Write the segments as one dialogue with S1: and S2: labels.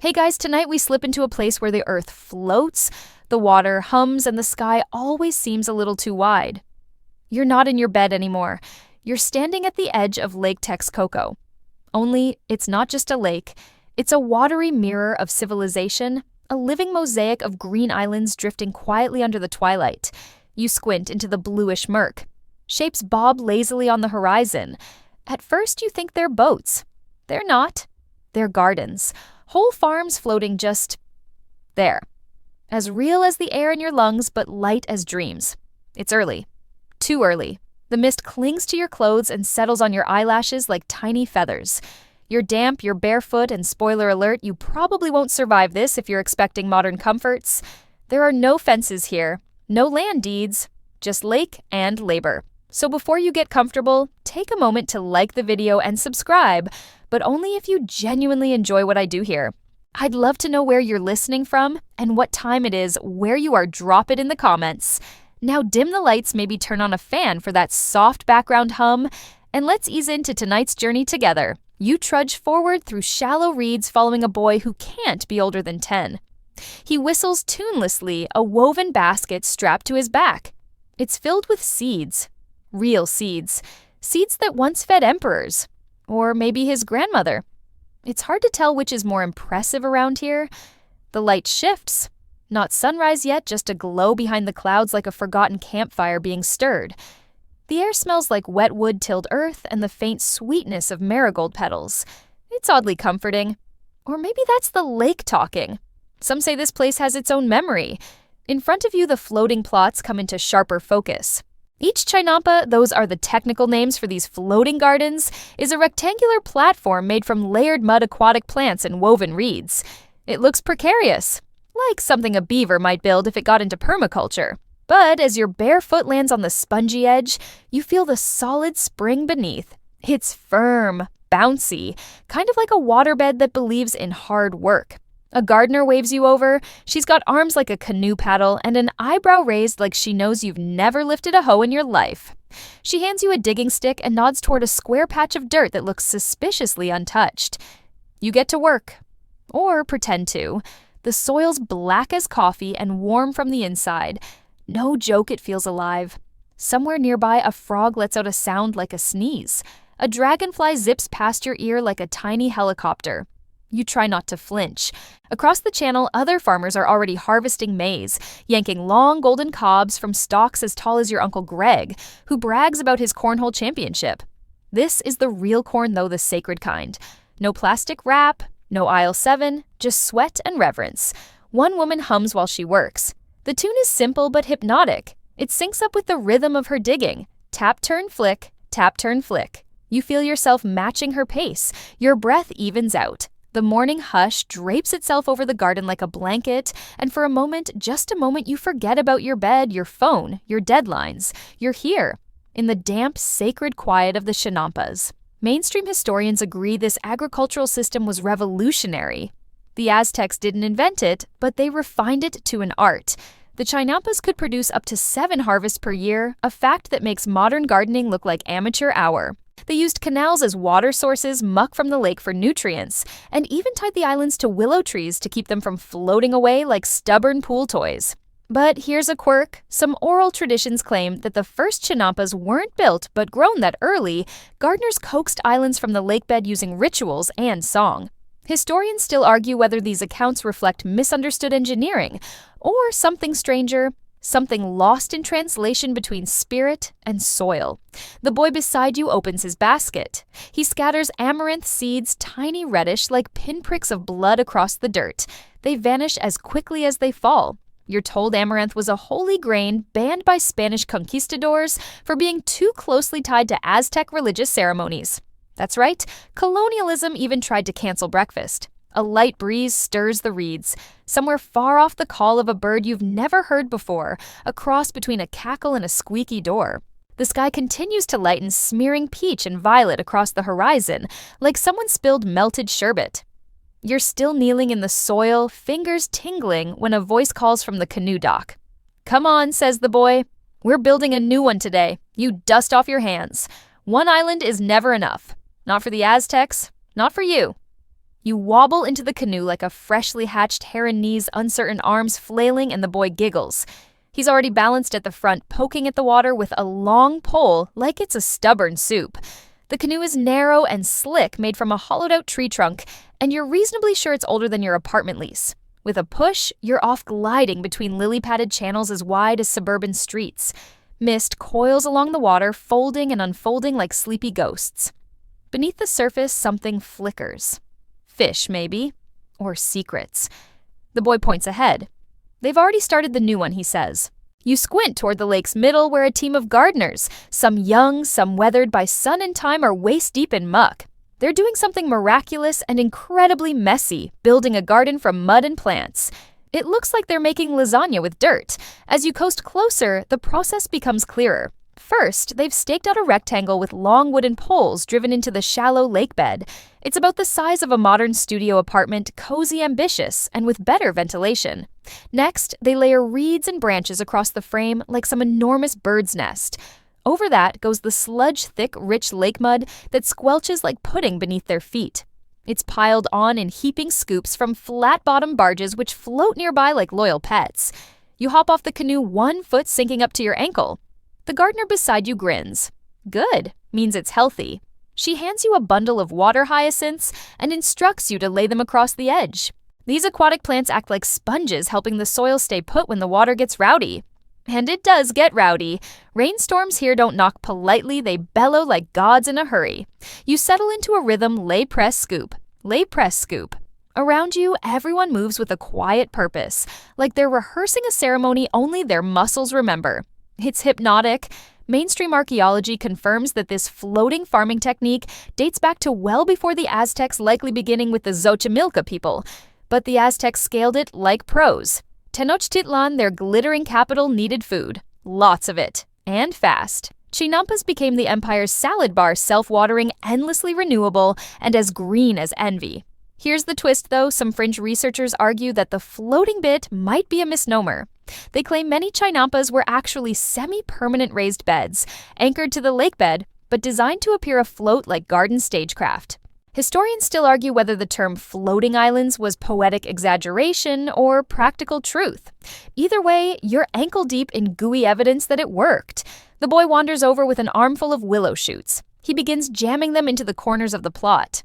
S1: Hey guys, tonight we slip into a place where the earth floats, the water hums, and the sky always seems a little too wide. You're not in your bed anymore. You're standing at the edge of Lake Texcoco. Only, it's not just a lake. It's a watery mirror of civilization, a living mosaic of green islands drifting quietly under the twilight. You squint into the bluish murk. Shapes bob lazily on the horizon. At first you think they're boats. They're not. They're gardens. Whole farms floating just there. As real as the air in your lungs, but light as dreams. It's early. Too early. The mist clings to your clothes and settles on your eyelashes like tiny feathers. You're damp, you're barefoot, and spoiler alert, you probably won't survive this if you're expecting modern comforts. There are no fences here, no land deeds, just lake and labor. So before you get comfortable, take a moment to like the video and subscribe, but only if you genuinely enjoy what I do here. I'd love to know where you're listening from and what time it is where you are. Drop it in the comments. Now dim the lights, maybe turn on a fan for that soft background hum, and let's ease into tonight's journey together. You trudge forward through shallow reeds following a boy who can't be older than 10. He whistles tunelessly, a woven basket strapped to his back. It's filled with seeds. Real seeds. Seeds that once fed emperors. Or maybe his grandmother. It's hard to tell which is more impressive around here. The light shifts. Not sunrise yet, just a glow behind the clouds like a forgotten campfire being stirred. The air smells like wet wood-tilled earth and the faint sweetness of marigold petals. It's oddly comforting. Or maybe that's the lake talking. Some say this place has its own memory. In front of you, the floating plots come into sharper focus. Each Chinampa, those are the technical names for these floating gardens, is a rectangular platform made from layered mud aquatic plants and woven reeds. It looks precarious, like something a beaver might build if it got into permaculture. But as your bare foot lands on the spongy edge, you feel the solid spring beneath. It's firm, bouncy, kind of like a waterbed that believes in hard work. A gardener waves you over. She's got arms like a canoe paddle and an eyebrow raised like she knows you've never lifted a hoe in your life. She hands you a digging stick and nods toward a square patch of dirt that looks suspiciously untouched. You get to work. Or pretend to. The soil's black as coffee and warm from the inside. No joke, it feels alive. Somewhere nearby, a frog lets out a sound like a sneeze. A dragonfly zips past your ear like a tiny helicopter. You try not to flinch. Across the channel, other farmers are already harvesting maize, yanking long golden cobs from stalks as tall as your Uncle Greg, who brags about his cornhole championship. This is the real corn, though, the sacred kind. No plastic wrap, no aisle 7, just sweat and reverence. One woman hums while she works. The tune is simple but hypnotic. It syncs up with the rhythm of her digging. Tap, turn, flick, tap, turn, flick. You feel yourself matching her pace. Your breath evens out. The morning hush drapes itself over the garden like a blanket, and for a moment, just a moment, you forget about your bed, your phone, your deadlines. You're here, in the damp, sacred quiet of the Chinampas. Mainstream historians agree this agricultural system was revolutionary. The Aztecs didn't invent it, but they refined it to an art. The Chinampas could produce up to 7 harvests per year, a fact that makes modern gardening look like amateur hour. They used canals as water sources, muck from the lake for nutrients, and even tied the islands to willow trees to keep them from floating away like stubborn pool toys. But here's a quirk. Some oral traditions claim that the first Chinampas weren't built but grown that early. Gardeners coaxed islands from the lakebed using rituals and song. Historians still argue whether these accounts reflect misunderstood engineering or something stranger. Something lost in translation between spirit and soil. The boy beside you opens his basket. He scatters amaranth seeds, tiny reddish like pinpricks of blood across the dirt. They vanish as quickly as they fall. You're told amaranth was a holy grain banned by Spanish conquistadors for being too closely tied to Aztec religious ceremonies. That's right, colonialism even tried to cancel breakfast. A light breeze stirs the reeds. Somewhere far off, the call of a bird you've never heard before, a cross between a cackle and a squeaky door. The sky continues to lighten, smearing peach and violet across the horizon, like someone spilled melted sherbet. You're still kneeling in the soil, fingers tingling, when a voice calls from the canoe dock. "Come on," says the boy. "We're building a new one today. You dust off your hands. One island is never enough. Not for the Aztecs, not for you." You wobble into the canoe like a freshly hatched heron, knees, uncertain arms flailing, and the boy giggles. He's already balanced at the front, poking at the water with a long pole like it's a stubborn soup. The canoe is narrow and slick, made from a hollowed-out tree trunk, and you're reasonably sure it's older than your apartment lease. With a push, you're off gliding between lily-padded channels as wide as suburban streets. Mist coils along the water, folding and unfolding like sleepy ghosts. Beneath the surface, something flickers. Fish, maybe. Or secrets. The boy points ahead. They've already started the new one, he says. You squint toward the lake's middle where a team of gardeners, some young, some weathered by sun and time, are waist-deep in muck. They're doing something miraculous and incredibly messy, building a garden from mud and plants. It looks like they're making lasagna with dirt. As you coast closer, the process becomes clearer. First, they've staked out a rectangle with long wooden poles driven into the shallow lake bed. It's about the size of a modern studio apartment, cozy, ambitious, and with better ventilation. Next, they layer reeds and branches across the frame like some enormous bird's nest. Over that goes the sludge-thick, rich lake mud that squelches like pudding beneath their feet. It's piled on in heaping scoops from flat-bottom barges which float nearby like loyal pets. You hop off the canoe, 1 foot sinking up to your ankle. The gardener beside you grins. Good, means it's healthy. She hands you a bundle of water hyacinths and instructs you to lay them across the edge. These aquatic plants act like sponges, helping the soil stay put when the water gets rowdy. And it does get rowdy. Rainstorms here don't knock politely, they bellow like gods in a hurry. You settle into a rhythm, lay, press, scoop. Lay, press, scoop. Around you, everyone moves with a quiet purpose, like they're rehearsing a ceremony only their muscles remember. It's hypnotic. Mainstream archaeology confirms that this floating farming technique dates back to well before the Aztecs, likely beginning with the Xochimilco people. But the Aztecs scaled it like pros. Tenochtitlán, their glittering capital, needed food. Lots of it. And fast. Chinampas became the empire's salad bar, self-watering, endlessly renewable, and as green as envy. Here's the twist, though. Some fringe researchers argue that the floating bit might be a misnomer. They claim many Chinampas were actually semi-permanent raised beds, anchored to the lake bed, but designed to appear afloat like garden stagecraft. Historians still argue whether the term floating islands was poetic exaggeration or practical truth. Either way, you're ankle-deep in gooey evidence that it worked. The boy wanders over with an armful of willow shoots. He begins jamming them into the corners of the plot.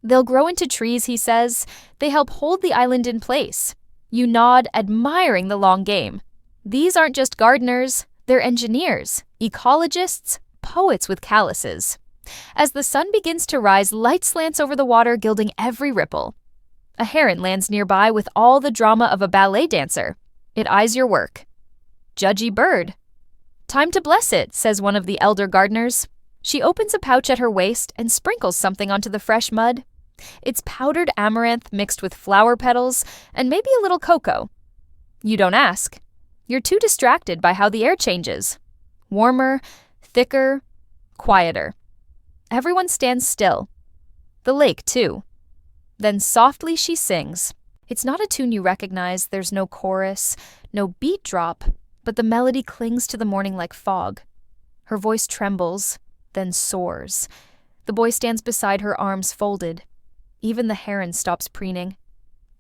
S1: They'll grow into trees, he says. They help hold the island in place. You nod, admiring the long game. These aren't just gardeners, they're engineers, ecologists, poets with calluses. As the sun begins to rise, light slants over the water, gilding every ripple. A heron lands nearby with all the drama of a ballet dancer. It eyes your work. Judgy bird. Time to bless it, says one of the elder gardeners. She opens a pouch at her waist and sprinkles something onto the fresh mud. It's powdered amaranth mixed with flower petals and maybe a little cocoa. You don't ask. You're too distracted by how the air changes. Warmer, thicker, quieter. Everyone stands still. The lake, too. Then softly she sings. It's not a tune you recognize. There's no chorus, no beat drop, but the melody clings to the morning like fog. Her voice trembles, then soars. The boy stands beside her, arms folded. Even the heron stops preening.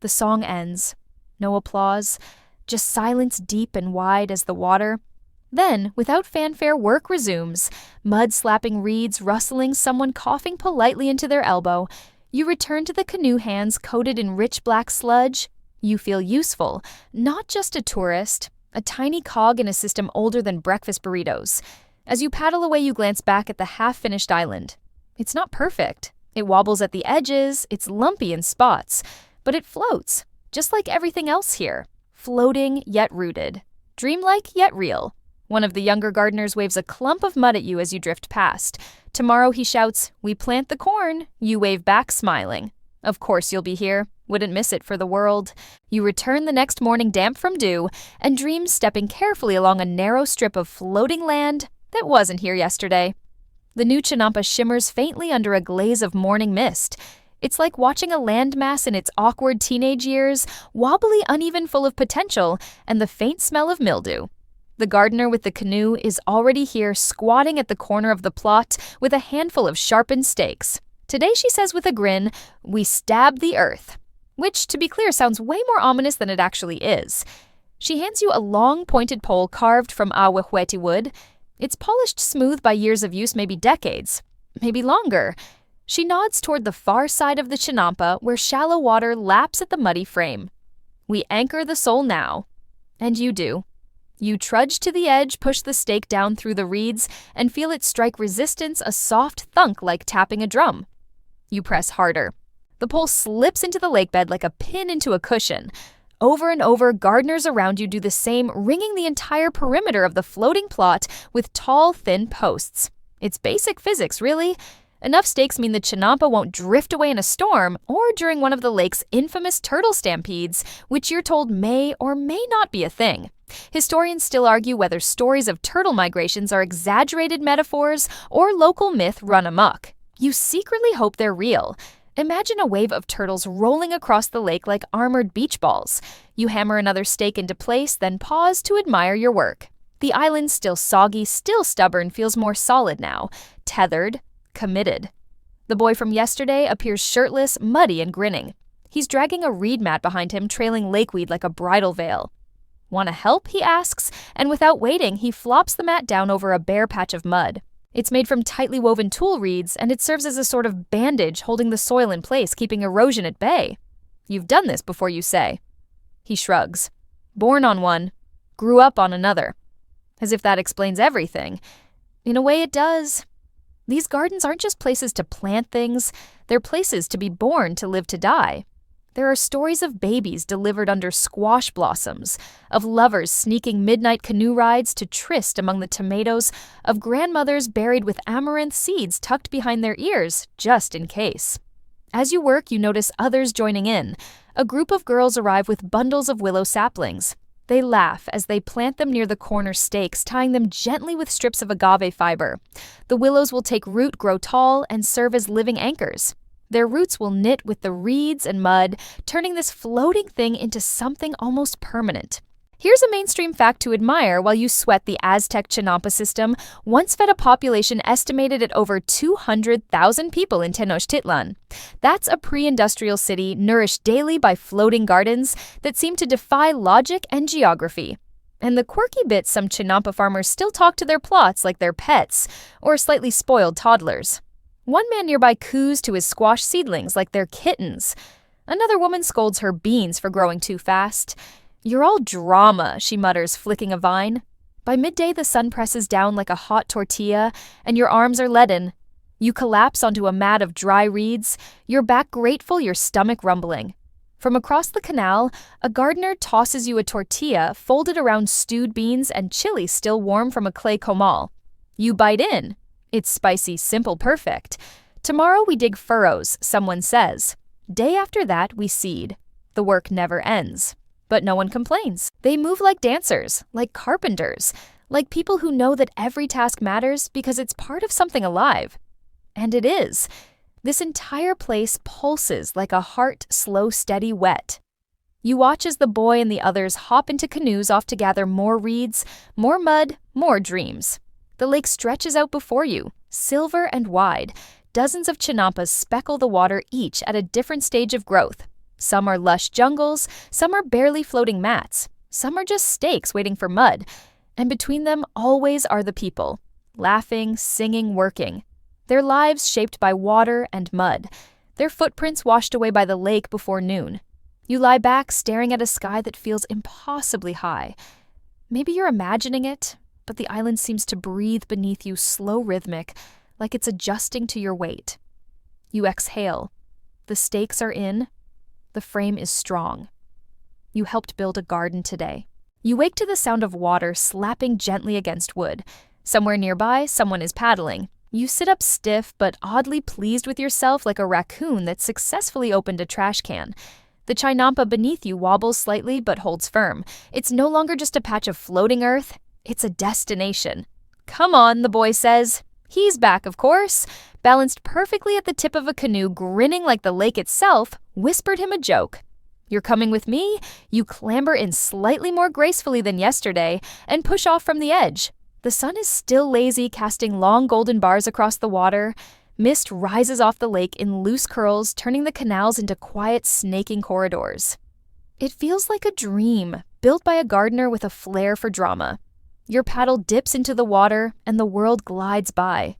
S1: The song ends. No applause, just silence deep and wide as the water. Then, without fanfare, work resumes. Mud slapping reeds, rustling, someone coughing politely into their elbow. You return to the canoe, hands coated in rich black sludge. You feel useful, not just a tourist, a tiny cog in a system older than breakfast burritos. As you paddle away, you glance back at the half-finished island. It's not perfect. It wobbles at the edges, it's lumpy in spots, but it floats, just like everything else here. Floating, yet rooted. Dreamlike, yet real. One of the younger gardeners waves a clump of mud at you as you drift past. Tomorrow, he shouts, "We plant the corn." You wave back, smiling. Of course you'll be here. Wouldn't miss it for the world. You return the next morning damp from dew and dream stepping carefully along a narrow strip of floating land that wasn't here yesterday. The new Chinampa shimmers faintly under a glaze of morning mist. It's like watching a landmass in its awkward teenage years, wobbly, uneven, full of potential, and the faint smell of mildew. The gardener with the canoe is already here, squatting at the corner of the plot with a handful of sharpened stakes. Today, she says with a grin, we stab the earth, which, to be clear, sounds way more ominous than it actually is. She hands you a long, pointed pole carved from ahuehuete wood. It's polished smooth by years of use, maybe decades, maybe longer. She nods toward the far side of the Chinampa, where shallow water laps at the muddy frame. We anchor the soul now. And you do. You trudge to the edge, push the stake down through the reeds, and feel it strike resistance, a soft thunk like tapping a drum. You press harder. The pole slips into the lakebed like a pin into a cushion. Over and over, gardeners around you do the same, ringing the entire perimeter of the floating plot with tall, thin posts. It's basic physics, really. Enough stakes mean the Chinampa won't drift away in a storm or during one of the lake's infamous turtle stampedes, which you're told may or may not be a thing. Historians still argue whether stories of turtle migrations are exaggerated metaphors or local myth run amok. You secretly hope they're real. Imagine a wave of turtles rolling across the lake like armored beach balls. You hammer another stake into place, then pause to admire your work. The island, still soggy, still stubborn, feels more solid now, tethered, committed. The boy from yesterday appears shirtless, muddy, and grinning. He's dragging a reed mat behind him, trailing lakeweed like a bridal veil. Want to help? He asks, and without waiting, he flops the mat down over a bare patch of mud. It's made from tightly woven tool reeds, and it serves as a sort of bandage holding the soil in place, keeping erosion at bay. You've done this before, you say. He shrugs. Born on one, grew up on another. As if that explains everything. In a way, it does. These gardens aren't just places to plant things, they're places to be born, to live, to die. There are stories of babies delivered under squash blossoms, of lovers sneaking midnight canoe rides to tryst among the tomatoes, of grandmothers buried with amaranth seeds tucked behind their ears, just in case. As you work, you notice others joining in. A group of girls arrive with bundles of willow saplings. They laugh as they plant them near the corner stakes, tying them gently with strips of agave fiber. The willows will take root, grow tall, and serve as living anchors. Their roots will knit with the reeds and mud, turning this floating thing into something almost permanent. Here's a mainstream fact to admire while you sweat the Aztec Chinampa system, once fed a population estimated at over 200,000 people in Tenochtitlan. That's a pre-industrial city nourished daily by floating gardens that seem to defy logic and geography. And the quirky bit, some Chinampa farmers still talk to their plots like they're pets, or slightly spoiled toddlers. One man nearby coos to his squash seedlings like they're kittens. Another woman scolds her beans for growing too fast. You're all drama, she mutters, flicking a vine. By midday, the sun presses down like a hot tortilla, and your arms are leaden. You collapse onto a mat of dry reeds, your back grateful, your stomach rumbling. From across the canal, a gardener tosses you a tortilla folded around stewed beans and chili still warm from a clay comal. You bite in. It's spicy, simple, perfect. Tomorrow we dig furrows, someone says. Day after that, we seed. The work never ends. But no one complains. They move like dancers, like carpenters, like people who know that every task matters because it's part of something alive. And it is. This entire place pulses like a heart, slow, steady wet. You watch as the boy and the others hop into canoes off to gather more reeds, more mud, more dreams. The lake stretches out before you, silver and wide. Dozens of Chinampas speckle the water, each at a different stage of growth. Some are lush jungles, some are barely floating mats, some are just stakes waiting for mud. And between them always are the people, laughing, singing, working. Their lives shaped by water and mud, their footprints washed away by the lake before noon. You lie back staring at a sky that feels impossibly high. Maybe you're imagining it, but the island seems to breathe beneath you, slow, rhythmic, like it's adjusting to your weight. You exhale. The stakes are in. The frame is strong. You helped build a garden today. You wake to the sound of water slapping gently against wood. Somewhere nearby, someone is paddling. You sit up stiff but oddly pleased with yourself, like a raccoon that successfully opened a trash can. The Chinampa beneath you wobbles slightly but holds firm. It's no longer just a patch of floating earth. It's a destination. Come on, the boy says. He's back, of course. Balanced perfectly at the tip of a canoe, grinning like the lake itself, whispered him a joke. You're coming with me? You clamber in slightly more gracefully than yesterday and push off from the edge. The sun is still lazy, casting long golden bars across the water. Mist rises off the lake in loose curls, turning the canals into quiet, snaking corridors. It feels like a dream, built by a gardener with a flair for drama. Your paddle dips into the water, and the world glides by.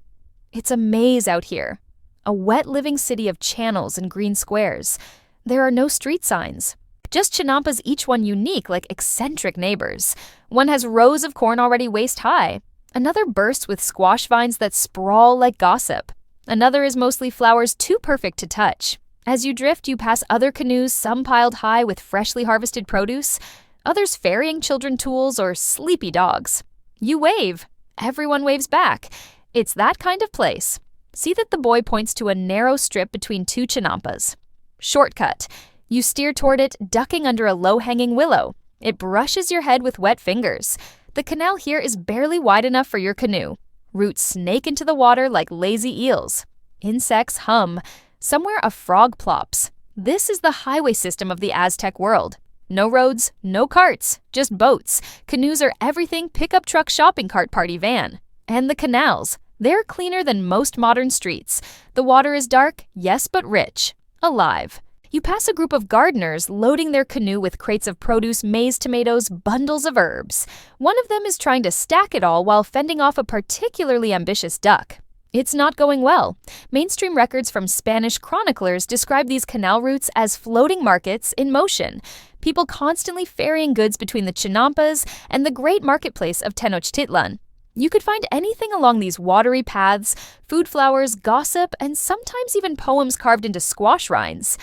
S1: It's a maze out here. A wet living city of channels and green squares. There are no street signs. Just chinampas, each one unique, like eccentric neighbors. One has rows of corn already waist high. Another bursts with squash vines that sprawl like gossip. Another is mostly flowers too perfect to touch. As you drift, you pass other canoes, some piled high with freshly harvested produce, others ferrying children tools or sleepy dogs. You wave. Everyone waves back. It's that kind of place. See that the boy points to a narrow strip between two chinampas. Shortcut. You steer toward it, ducking under a low-hanging willow. It brushes your head with wet fingers. The canal here is barely wide enough for your canoe. Roots snake into the water like lazy eels. Insects hum. Somewhere a frog plops. This is the highway system of the Aztec world. No roads, no carts, just boats. Canoes are everything pickup truck shopping cart party van. And the canals. They're cleaner than most modern streets. The water is dark, yes, but rich. Alive. You pass a group of gardeners loading their canoe with crates of produce, maize, tomatoes, bundles of herbs. One of them is trying to stack it all while fending off a particularly ambitious duck. It's not going well. Mainstream records from Spanish chroniclers describe these canal routes as floating markets in motion, people constantly ferrying goods between the Chinampas and the great marketplace of Tenochtitlán. You could find anything along these watery paths, food flowers, gossip, and sometimes even poems carved into squash rinds.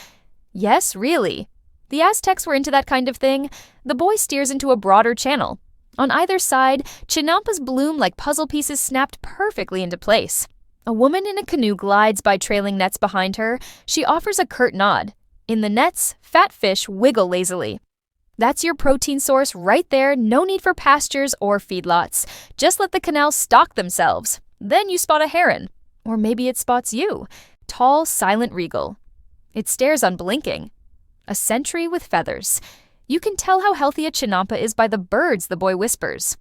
S1: Yes, really. The Aztecs were into that kind of thing. The boy steers into a broader channel. On either side, chinampas bloom like puzzle pieces snapped perfectly into place. A woman in a canoe glides by trailing nets behind her. She offers a curt nod. In the nets, fat fish wiggle lazily. That's your protein source right there, no need for pastures or feedlots. Just let the canals stock themselves. Then you spot a heron. Or maybe it spots you. Tall, silent regal. It stares unblinking. A sentry with feathers. You can tell how healthy a chinampa is by the birds, the boy whispers.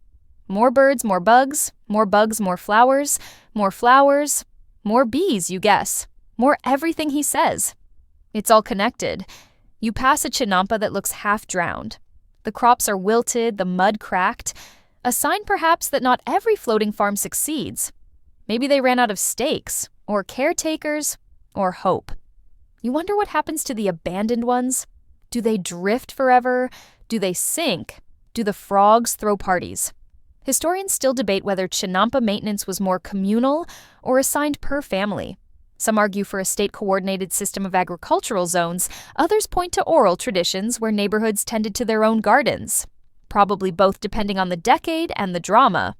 S1: More birds, more bugs, more flowers, more bees, you guess. More everything he says. It's all connected. You pass a chinampa that looks half drowned. The crops are wilted, the mud cracked. A sign perhaps that not every floating farm succeeds. Maybe they ran out of stakes, or caretakers, or hope. You wonder what happens to the abandoned ones? Do they drift forever? Do they sink? Do the frogs throw parties? Historians still debate whether chinampa maintenance was more communal or assigned per family. Some argue for a state-coordinated system of agricultural zones. Others point to oral traditions where neighborhoods tended to their own gardens. Probably both depending on the decade and the drama.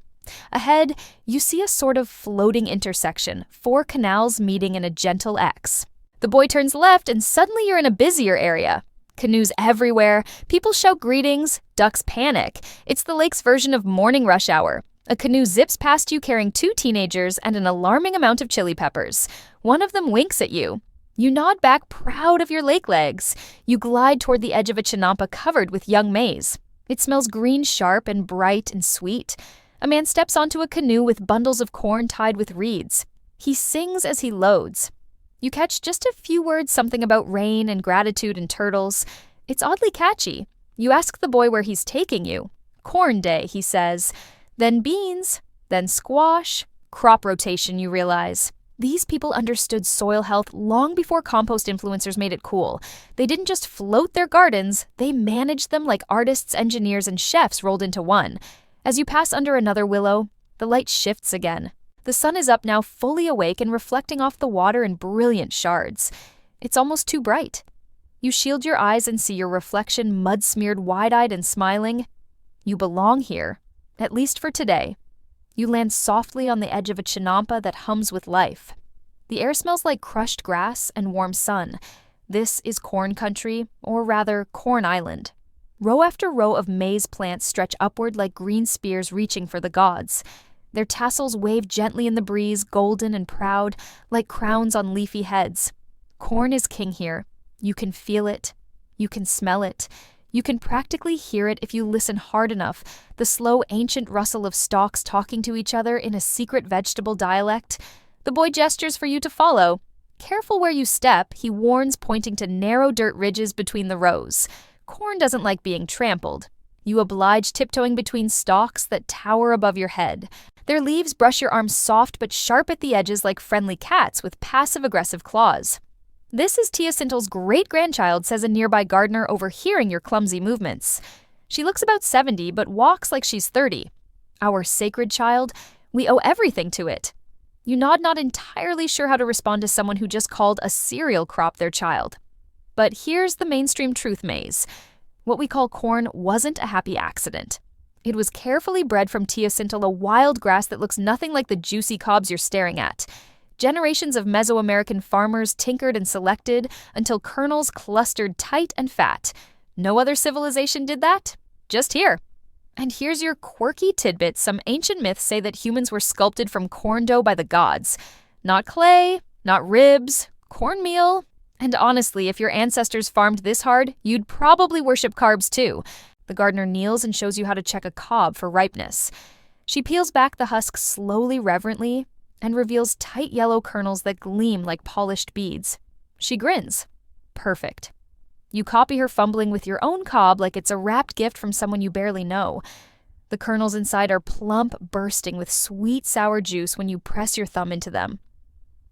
S1: Ahead, you see a sort of floating intersection, 4 canals meeting in a gentle X. The boy turns left and suddenly you're in a busier area. Canoes everywhere, people shout greetings, ducks panic. It's the lake's version of morning rush hour. A canoe zips past you carrying 2 teenagers and an alarming amount of chili peppers. One of them winks at you. You nod back, proud of your lake legs. You glide toward the edge of a chinampa covered with young maize. It smells green, sharp, and bright and sweet. A man steps onto a canoe with bundles of corn tied with reeds. He sings as he loads. You catch just a few words, something about rain and gratitude and turtles. It's oddly catchy. You ask the boy where he's taking you. Corn day, he says. Then beans, then squash. Crop rotation, you realize. These people understood soil health long before compost influencers made it cool. They didn't just float their gardens, they managed them like artists, engineers, and chefs rolled into one. As you pass under another willow, the light shifts again. The sun is up now, fully awake and reflecting off the water in brilliant shards. It's almost too bright. You shield your eyes and see your reflection mud-smeared, wide-eyed and smiling. You belong here, at least for today. You land softly on the edge of a chinampa that hums with life. The air smells like crushed grass and warm sun. This is corn country, or rather, Corn Island. Row after row of maize plants stretch upward like green spears reaching for the gods. Their tassels wave gently in the breeze, golden and proud, like crowns on leafy heads. Corn is king here. You can feel it. You can smell it. You can practically hear it if you listen hard enough, the slow, ancient rustle of stalks talking to each other in a secret vegetable dialect. The boy gestures for you to follow. Careful where you step, he warns, pointing to narrow dirt ridges between the rows. Corn doesn't like being trampled. You oblige, tiptoeing between stalks that tower above your head. Their leaves brush your arms soft but sharp at the edges like friendly cats with passive-aggressive claws. This is Teocintle's great-grandchild, says a nearby gardener overhearing your clumsy movements. She looks about 70 but walks like she's 30. Our sacred child, we owe everything to it. You nod, not entirely sure how to respond to someone who just called a cereal crop their child. But here's the mainstream truth maze. What we call corn wasn't a happy accident. It was carefully bred from Teocintle, a wild grass that looks nothing like the juicy cobs you're staring at. Generations of Mesoamerican farmers tinkered and selected until kernels clustered tight and fat. No other civilization did that? Just here. And here's your quirky tidbit. Some ancient myths say that humans were sculpted from corn dough by the gods. Not clay, not ribs, cornmeal. And honestly, if your ancestors farmed this hard, you'd probably worship carbs too. The gardener kneels and shows you how to check a cob for ripeness. She peels back the husk slowly, reverently, and reveals tight yellow kernels that gleam like polished beads. She grins. Perfect. You copy her, fumbling with your own cob like it's a wrapped gift from someone you barely know. The kernels inside are plump, bursting with sweet, sour juice when you press your thumb into them.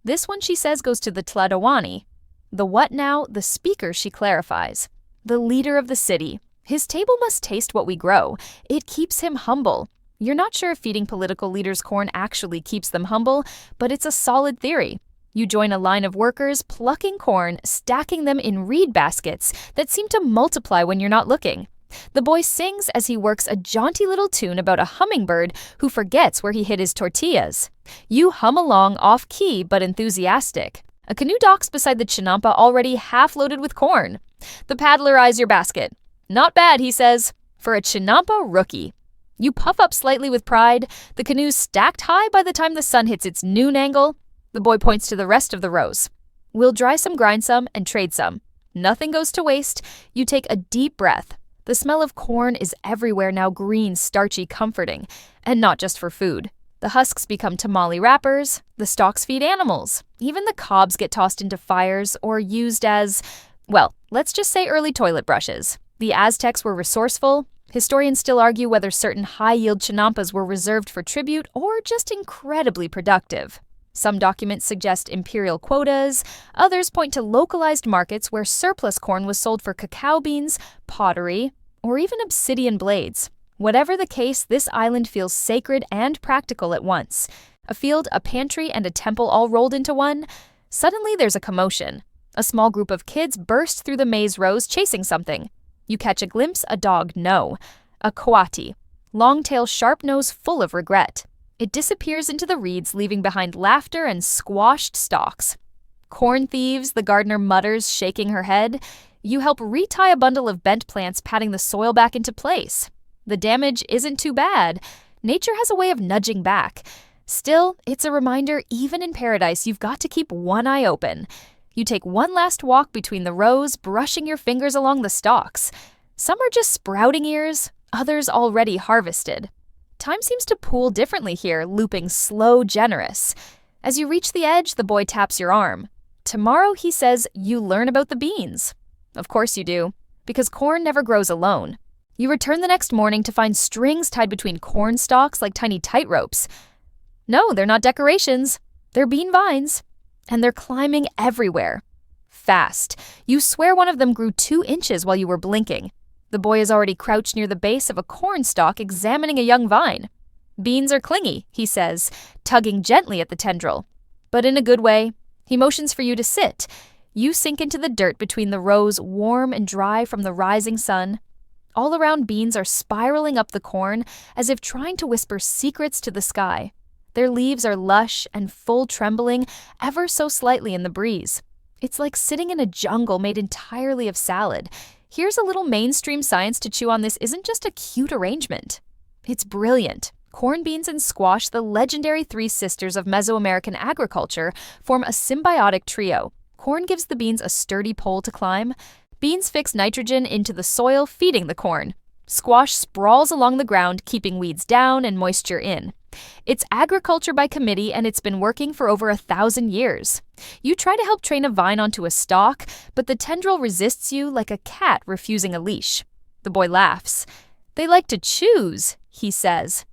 S1: This one, she says, goes to the Tlatoani. The what now? The speaker, she clarifies. The leader of the city. His table must taste what we grow. It keeps him humble. You're not sure if feeding political leaders corn actually keeps them humble, but it's a solid theory. You join a line of workers plucking corn, stacking them in reed baskets that seem to multiply when you're not looking. The boy sings as he works a jaunty little tune about a hummingbird who forgets where he hid his tortillas. You hum along off-key but enthusiastic. A canoe docks beside the Chinampa, already half-loaded with corn. The paddler eyes your basket. Not bad, he says, for a Chinampa rookie. You puff up slightly with pride, the canoe's stacked high by the time the sun hits its noon angle. The boy points to the rest of the rows. We'll dry some, grind some, and trade some. Nothing goes to waste. You take a deep breath. The smell of corn is everywhere now, green, starchy, comforting. And not just for food. The husks become tamale wrappers, the stalks feed animals. Even the cobs get tossed into fires or used as, well, let's just say early toilet brushes. The Aztecs were resourceful. Historians still argue whether certain high-yield Chinampas were reserved for tribute or just incredibly productive. Some documents suggest imperial quotas, others point to localized markets where surplus corn was sold for cacao beans, pottery, or even obsidian blades. Whatever the case, this island feels sacred and practical at once. A field, a pantry, and a temple all rolled into one. Suddenly there's a commotion. A small group of kids burst through the maze rows chasing something. You catch a glimpse, a dog, no. A coati. Long tail, sharp nose, full of regret. It disappears into the reeds, leaving behind laughter and squashed stalks. Corn thieves, the gardener mutters, shaking her head. You help retie a bundle of bent plants, patting the soil back into place. The damage isn't too bad. Nature has a way of nudging back. Still, it's a reminder, even in paradise, you've got to keep one eye open. You take one last walk between the rows, brushing your fingers along the stalks. Some are just sprouting ears, others already harvested. Time seems to pool differently here, looping slow, generous. As you reach the edge, the boy taps your arm. Tomorrow, he says, you learn about the beans. Of course you do, because corn never grows alone. You return the next morning to find strings tied between corn stalks like tiny tightropes. No, they're not decorations. They're bean vines. And they're climbing everywhere. Fast. You swear one of them grew 2 inches while you were blinking. The boy is already crouched near the base of a corn stalk examining a young vine. Beans are clingy, he says, tugging gently at the tendril. But in a good way. He motions for you to sit. You sink into the dirt between the rows, warm and dry from the rising sun. All around, beans are spiraling up the corn as if trying to whisper secrets to the sky. Their leaves are lush and full, trembling ever so slightly in the breeze. It's like sitting in a jungle made entirely of salad. Here's a little mainstream science to chew on. This isn't just a cute arrangement. It's brilliant. Corn, beans, and squash, the legendary 3 sisters of Mesoamerican agriculture, form a symbiotic trio. Corn gives the beans a sturdy pole to climb. Beans fix nitrogen into the soil, feeding the corn. Squash sprawls along the ground, keeping weeds down and moisture in. It's agriculture by committee, and it's been working for over 1,000 years. You try to help train a vine onto a stalk, but the tendril resists you like a cat refusing a leash. The boy laughs. "They like to choose," he says.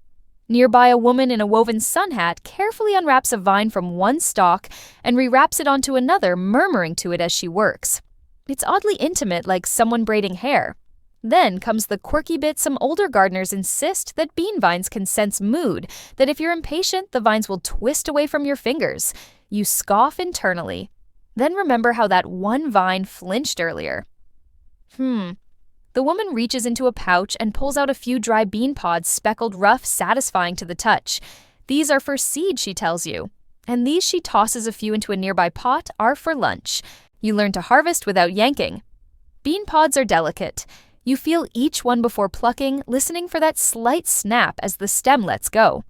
S1: Nearby, a woman in a woven sun hat carefully unwraps a vine from one stalk and rewraps it onto another, murmuring to it as she works. It's oddly intimate, like someone braiding hair. Then comes the quirky bit some older gardeners insist that bean vines can sense mood, that if you're impatient, the vines will twist away from your fingers. You scoff internally. Then remember how that one vine flinched earlier. The woman reaches into a pouch and pulls out a few dry bean pods, speckled rough, satisfying to the touch. These are for seed, she tells you. And these, she tosses a few into a nearby pot, are for lunch. You learn to harvest without yanking. Bean pods are delicate. You feel each one before plucking, listening for that slight snap as the stem lets go.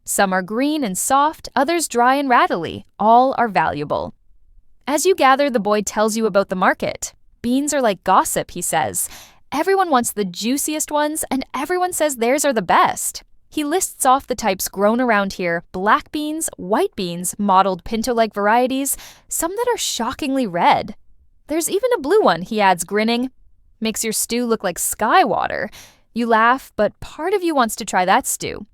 S1: Some are green and soft, others dry and rattly. All are valuable. As you gather, the boy tells you about the market. Beans are like gossip, he says. Everyone wants the juiciest ones, and everyone says theirs are the best. He lists off the types grown around here: black beans, white beans, mottled pinto-like varieties, some that are shockingly red. There's even a blue one, he adds, grinning. Makes your stew look like sky water. You laugh, but part of you wants to try that stew.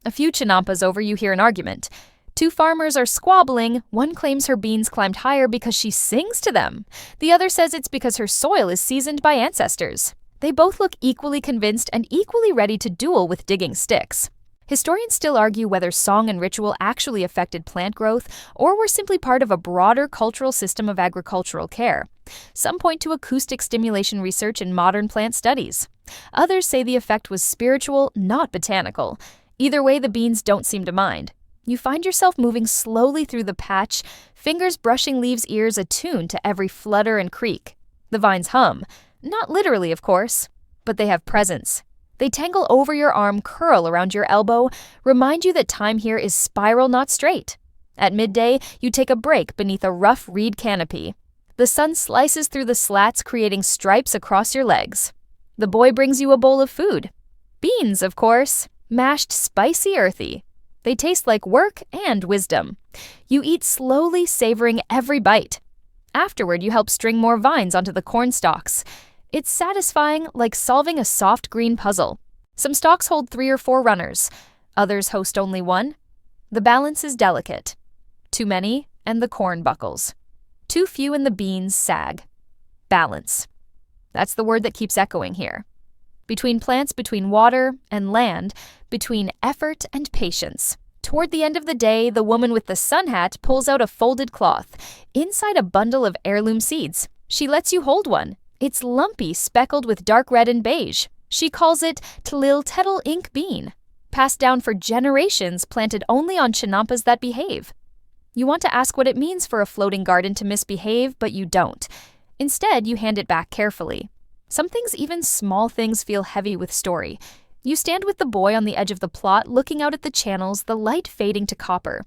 S1: A few Chinampas over, you hear an argument. Two farmers are squabbling. One claims her beans climbed higher because she sings to them. The other says it's because her soil is seasoned by ancestors. They both look equally convinced and equally ready to duel with digging sticks. Historians still argue whether song and ritual actually affected plant growth or were simply part of a broader cultural system of agricultural care. Some point to acoustic stimulation research in modern plant studies. Others say the effect was spiritual, not botanical. Either way, the beans don't seem to mind. You find yourself moving slowly through the patch, fingers brushing leaves' ears attuned to every flutter and creak. The vines hum. Not literally, of course, but they have presence. They tangle over your arm, curl around your elbow, remind you that time here is spiral, not straight. At midday, you take a break beneath a rough reed canopy. The sun slices through the slats, creating stripes across your legs. The boy brings you a bowl of food. Beans, of course, mashed spicy earthy. They taste like work and wisdom. You eat slowly, savoring every bite. Afterward, you help string more vines onto the corn stalks. It's satisfying, like solving a soft green puzzle. Some stalks hold 3 or 4 runners. Others host only 1. The balance is delicate. Too many, and the corn buckles. Too few, and the beans sag. Balance. That's the word that keeps echoing here. Between plants, between water and land, between effort and patience. Toward the end of the day, the woman with the sun hat pulls out a folded cloth. Inside, a bundle of heirloom seeds. She lets you hold one. It's lumpy, speckled with dark red and beige. She calls it Tliltetl ink bean, passed down for generations, planted only on Chinampas that behave. You want to ask what it means for a floating garden to misbehave, but you don't. Instead, you hand it back carefully. Some things, even small things, feel heavy with story. You stand with the boy on the edge of the plot, looking out at the channels, the light fading to copper.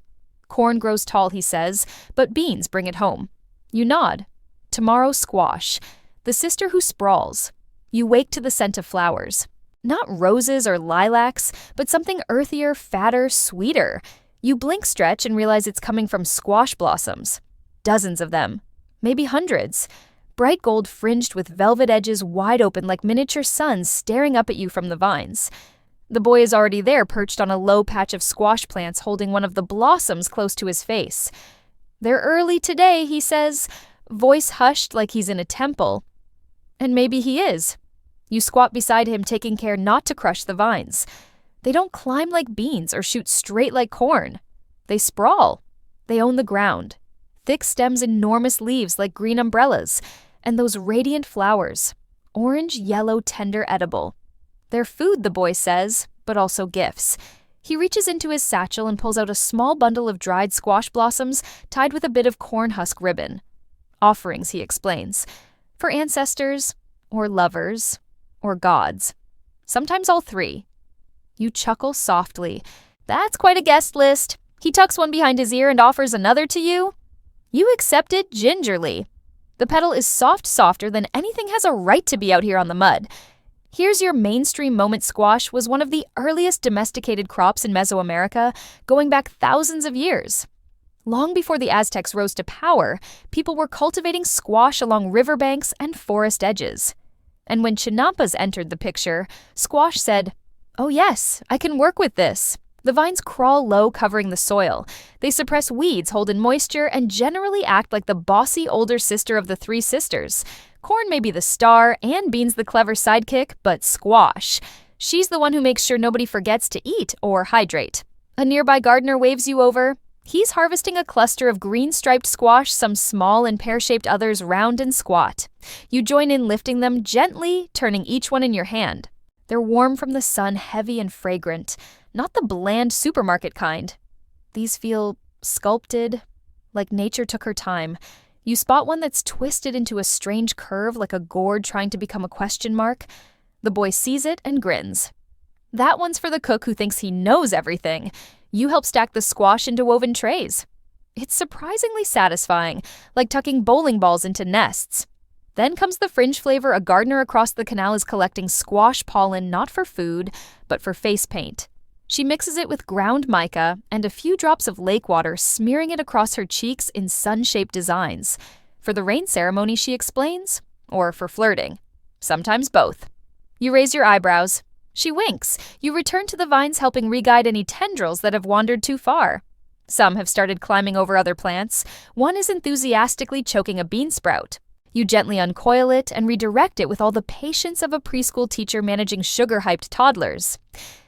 S1: Corn grows tall, he says, but beans bring it home. You nod. Tomorrow, squash. The sister who sprawls. You wake to the scent of flowers. Not roses or lilacs, but something earthier, fatter, sweeter. You blink, stretch, and realize it's coming from squash blossoms. Dozens of them. Maybe hundreds. Bright gold fringed with velvet edges wide open like miniature suns staring up at you from the vines. The boy is already there, perched on a low patch of squash plants, holding one of the blossoms close to his face. "They're early today," he says, voice hushed like he's in a temple. And maybe he is. You squat beside him, taking care not to crush the vines. They don't climb like beans or shoot straight like corn. They sprawl. They own the ground. Thick stems, enormous leaves like green umbrellas, and those radiant flowers. Orange, yellow, tender, edible. They're food, the boy says, but also gifts. He reaches into his satchel and pulls out a small bundle of dried squash blossoms tied with a bit of corn husk ribbon. Offerings, he explains. For ancestors, or lovers, or gods. Sometimes all 3. You chuckle softly. That's quite a guest list. He tucks one behind his ear and offers another to you. You accept it gingerly. The petal is softer than anything has a right to be out here on the mud. Here's your mainstream moment. Squash was one of the earliest domesticated crops in Mesoamerica, going back thousands of years. Long before the Aztecs rose to power, people were cultivating squash along riverbanks and forest edges. And when Chinampas entered the picture, squash said, "Oh yes, I can work with this." The vines crawl low, covering the soil. They suppress weeds, hold in moisture, and generally act like the bossy older sister of the three sisters. Corn may be the star and beans the clever sidekick, but squash, she's the one who makes sure nobody forgets to eat or hydrate. A nearby gardener waves you over. He's harvesting a cluster of green-striped squash, some small and pear-shaped, others round and squat. You join in lifting them gently, turning each one in your hand. They're warm from the sun, heavy and fragrant, not the bland supermarket kind. These feel sculpted, like nature took her time. You spot one that's twisted into a strange curve, like a gourd trying to become a question mark. The boy sees it and grins. That one's for the cook who thinks he knows everything. You help stack the squash into woven trays. It's surprisingly satisfying, like tucking bowling balls into nests. Then comes the fringe flavor. A gardener across the canal is collecting squash pollen, not for food, but for face paint. She mixes it with ground mica and a few drops of lake water, smearing it across her cheeks in sun-shaped designs. For the rain ceremony, she explains, or for flirting. Sometimes both. You raise your eyebrows. She winks. You return to the vines, helping re-guide any tendrils that have wandered too far. Some have started climbing over other plants. One is enthusiastically choking a bean sprout. You gently uncoil it and redirect it with all the patience of a preschool teacher managing sugar-hyped toddlers.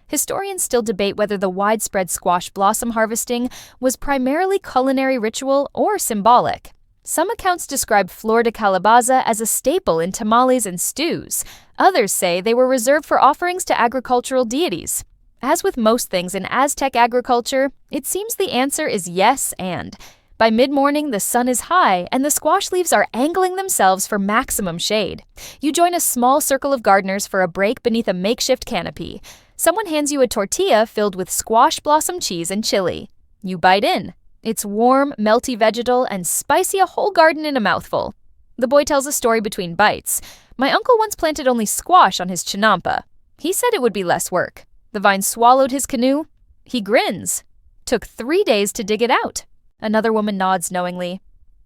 S1: Historians still debate whether the widespread squash blossom harvesting was primarily culinary ritual or symbolic. Some accounts describe flor de calabaza as a staple in tamales and stews. Others say they were reserved for offerings to agricultural deities. As with most things in Aztec agriculture, it seems the answer is yes and. By mid-morning, the sun is high, and the squash leaves are angling themselves for maximum shade. You join a small circle of gardeners for a break beneath a makeshift canopy. Someone hands you a tortilla filled with squash blossom cheese and chili. You bite in. It's warm, melty vegetal, and spicy, a whole garden in a mouthful. The boy tells a story between bites. My uncle once planted only squash on his chinampa. He said it would be less work. The vine swallowed his canoe. He grins. Took 3 days to dig it out. Another woman nods knowingly.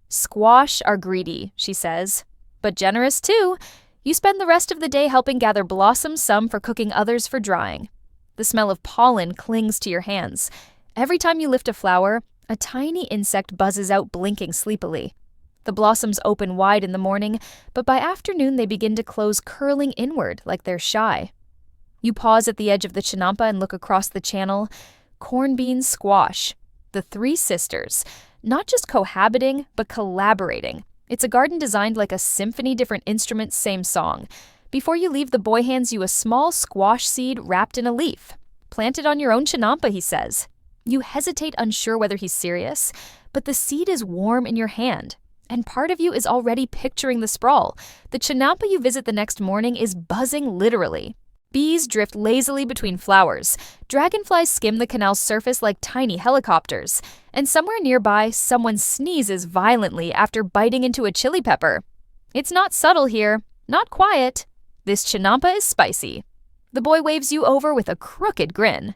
S1: Squash are greedy, she says, but generous too. You spend the rest of the day helping gather blossoms, some for cooking, others for drying. The smell of pollen clings to your hands. Every time you lift a flower, a tiny insect buzzes out, blinking sleepily. The blossoms open wide in the morning, but by afternoon they begin to close, curling inward like they're shy. You pause at the edge of the chinampa and look across the channel. Corn, beans, squash. The three sisters, not just cohabiting, but collaborating. It's a garden designed like a symphony, different instruments, same song. Before you leave, the boy hands you a small squash seed wrapped in a leaf. Plant it on your own chinampa, he says. You hesitate, unsure whether he's serious, but the seed is warm in your hand, and part of you is already picturing the sprawl. The chinampa you visit the next morning is buzzing literally. Bees drift lazily between flowers. Dragonflies skim the canal's surface like tiny helicopters. And somewhere nearby, someone sneezes violently after biting into a chili pepper. It's not subtle here, not quiet. This chinampa is spicy. The boy waves you over with a crooked grin.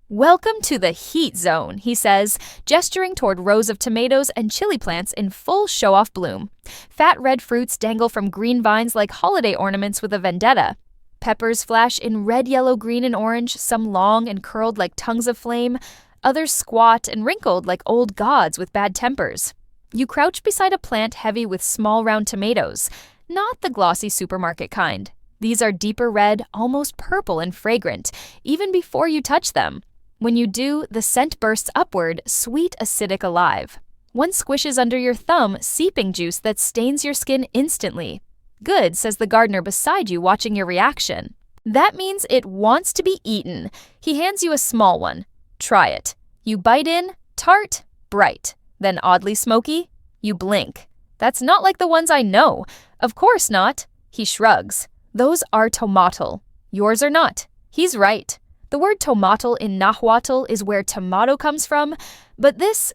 S1: Welcome to the heat zone, he says, gesturing toward rows of tomatoes and chili plants in full show-off bloom. Fat red fruits dangle from green vines like holiday ornaments with a vendetta. Peppers flash in red, yellow, green, and orange, some long and curled like tongues of flame, others squat and wrinkled like old gods with bad tempers. You crouch beside a plant heavy with small round tomatoes, not the glossy supermarket kind. These are deeper red, almost purple and fragrant, even before you touch them. When you do, the scent bursts upward, sweet, acidic, alive. One squishes under your thumb, seeping juice that stains your skin instantly. Good, says the gardener beside you, watching your reaction. That means it wants to be eaten. He hands you a small one. Try it. You bite in, tart, bright. Then oddly smoky. You blink. That's not like the ones I know. Of course not. He shrugs. Those are tomatl. Yours are not. He's right. The word tomatl in Nahuatl is where tomato comes from, but this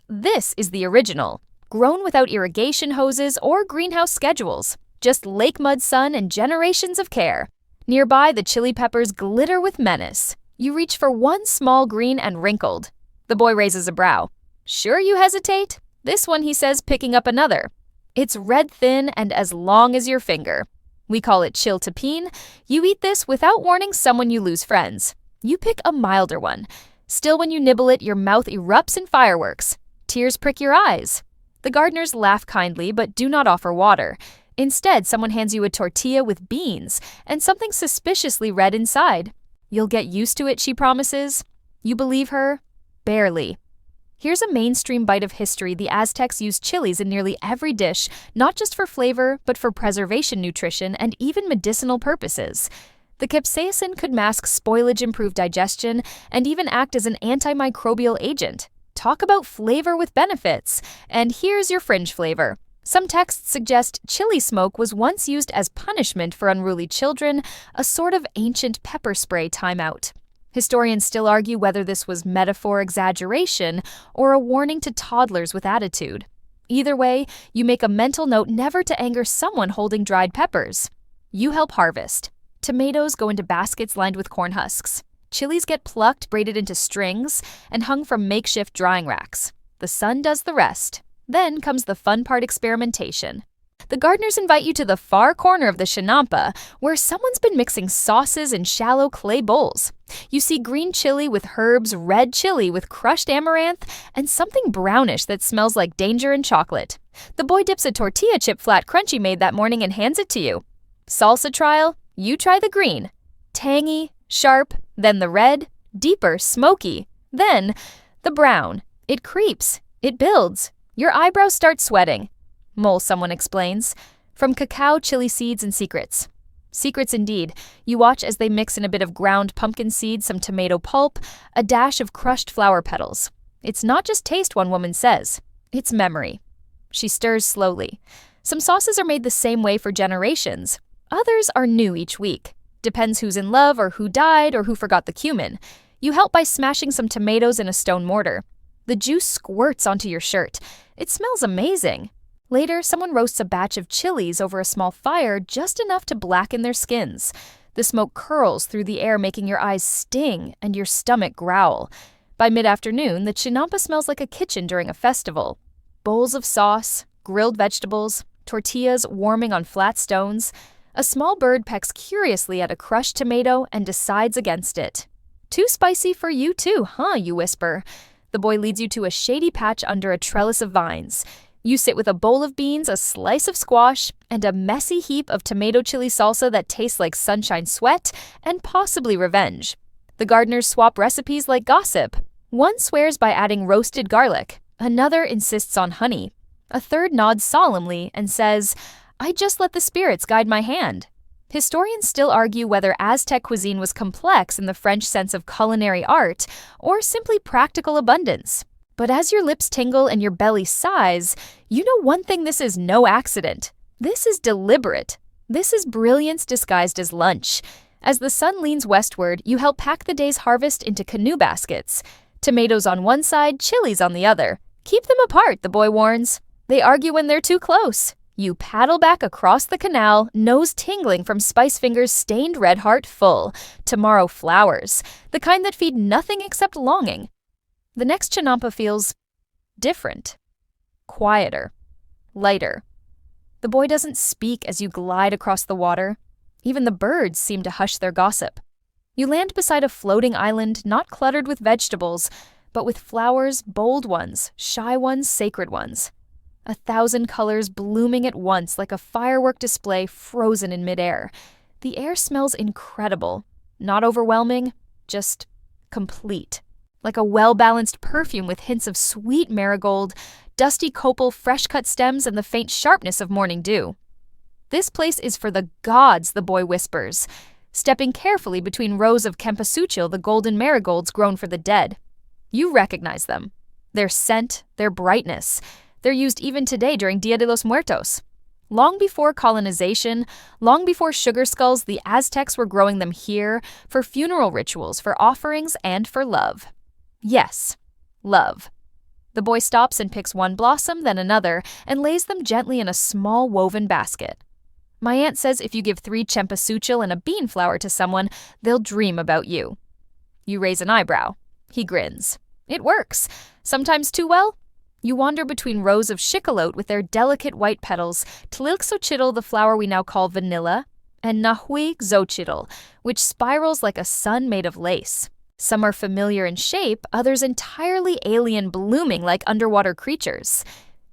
S1: is the original. Grown without irrigation hoses or greenhouse schedules. Just lake mud, sun, and generations of care. Nearby, the chili peppers glitter with menace. You reach for one small green and wrinkled. The boy raises a brow. Sure you hesitate? This one, he says, picking up another. It's red thin and as long as your finger. We call it chiltepin. You eat this without warning someone you lose friends. You pick a milder one. Still, when you nibble it, your mouth erupts in fireworks. Tears prick your eyes. The gardeners laugh kindly but do not offer water. Instead, someone hands you a tortilla with beans and something suspiciously red inside. You'll get used to it, she promises. You believe her? Barely. Here's a mainstream bite of history. The Aztecs used chilies in nearly every dish, not just for flavor, but for preservation, nutrition, and even medicinal purposes. The capsaicin could mask spoilage, improve digestion, and even act as an antimicrobial agent. Talk about flavor with benefits. And here's your fringe flavor. Some texts suggest chili smoke was once used as punishment for unruly children, a sort of ancient pepper spray timeout. Historians still argue whether this was metaphor exaggeration or a warning to toddlers with attitude. Either way, you make a mental note never to anger someone holding dried peppers. You help harvest. Tomatoes go into baskets lined with corn husks. Chilies get plucked, braided into strings, and hung from makeshift drying racks. The sun does the rest. Then comes the fun part: experimentation. The gardeners invite you to the far corner of the Chinampa, where someone's been mixing sauces in shallow clay bowls. You see green chili with herbs, red chili with crushed amaranth, and something brownish that smells like danger and chocolate. The boy dips a tortilla chip flat crunchy made that morning and hands it to you. Salsa trial? You try the green. Tangy, sharp, then the red, deeper, smoky, then the brown. It creeps. It builds. Your eyebrows start sweating. Mole, someone explains. From cacao, chili seeds, and secrets. Secrets indeed. You watch as they mix in a bit of ground pumpkin seed, some tomato pulp, a dash of crushed flower petals. It's not just taste, one woman says. It's memory. She stirs slowly. Some sauces are made the same way for generations. Others are new each week. Depends who's in love or who died or who forgot the cumin. You help by smashing some tomatoes in a stone mortar. The juice squirts onto your shirt. It smells amazing. Later, someone roasts a batch of chilies over a small fire, just enough to blacken their skins. The smoke curls through the air, making your eyes sting and your stomach growl. By mid-afternoon, the Chinampa smells like a kitchen during a festival. Bowls of sauce, grilled vegetables, tortillas warming on flat stones. A small bird pecks curiously at a crushed tomato and decides against it. Too spicy for you too, huh, you whisper. The boy leads you to a shady patch under a trellis of vines. You sit with a bowl of beans, a slice of squash, and a messy heap of tomato chili salsa that tastes like sunshine sweat and possibly revenge. The gardeners swap recipes like gossip. One swears by adding roasted garlic. Another insists on honey. A third nods solemnly and says, I just let the spirits guide my hand. Historians still argue whether Aztec cuisine was complex in the French sense of culinary art or simply practical abundance. But as your lips tingle and your belly sighs, you know one thing: this is no accident. This is deliberate. This is brilliance disguised as lunch. As the sun leans westward, you help pack the day's harvest into canoe baskets. Tomatoes on one side, chilies on the other. Keep them apart, the boy warns. They argue when they're too close. You paddle back across the canal, nose tingling from Spice Finger's stained red heart full. Tomorrow flowers, the kind that feed nothing except longing. The next Chinampa feels different, quieter, lighter. The boy doesn't speak as you glide across the water. Even the birds seem to hush their gossip. You land beside a floating island not cluttered with vegetables, but with flowers, bold ones, shy ones, sacred ones. 1,000 colors blooming at once like a firework display frozen in midair. The air smells incredible. Not overwhelming, just complete. Like a well-balanced perfume with hints of sweet marigold, dusty copal, fresh-cut stems, and the faint sharpness of morning dew. This place is for the gods, the boy whispers, stepping carefully between rows of cempasúchil, the golden marigolds grown for the dead. You recognize them. Their scent, their brightness. They're used even today during Dia de los Muertos. Long before colonization, long before sugar skulls, the Aztecs were growing them here for funeral rituals, for offerings, and for love. Yes, love. The boy stops and picks one blossom, then another, and lays them gently in a small woven basket. My aunt says if you give 3 cempasúchil and a bean flower to someone, they'll dream about you. You raise an eyebrow. He grins. It works. Sometimes too well. You wander between rows of shikalote with their delicate white petals, Tlilxochitl, the flower we now call vanilla, and Nahui xochitl, which spirals like a sun made of lace. Some are familiar in shape, others entirely alien, blooming like underwater creatures.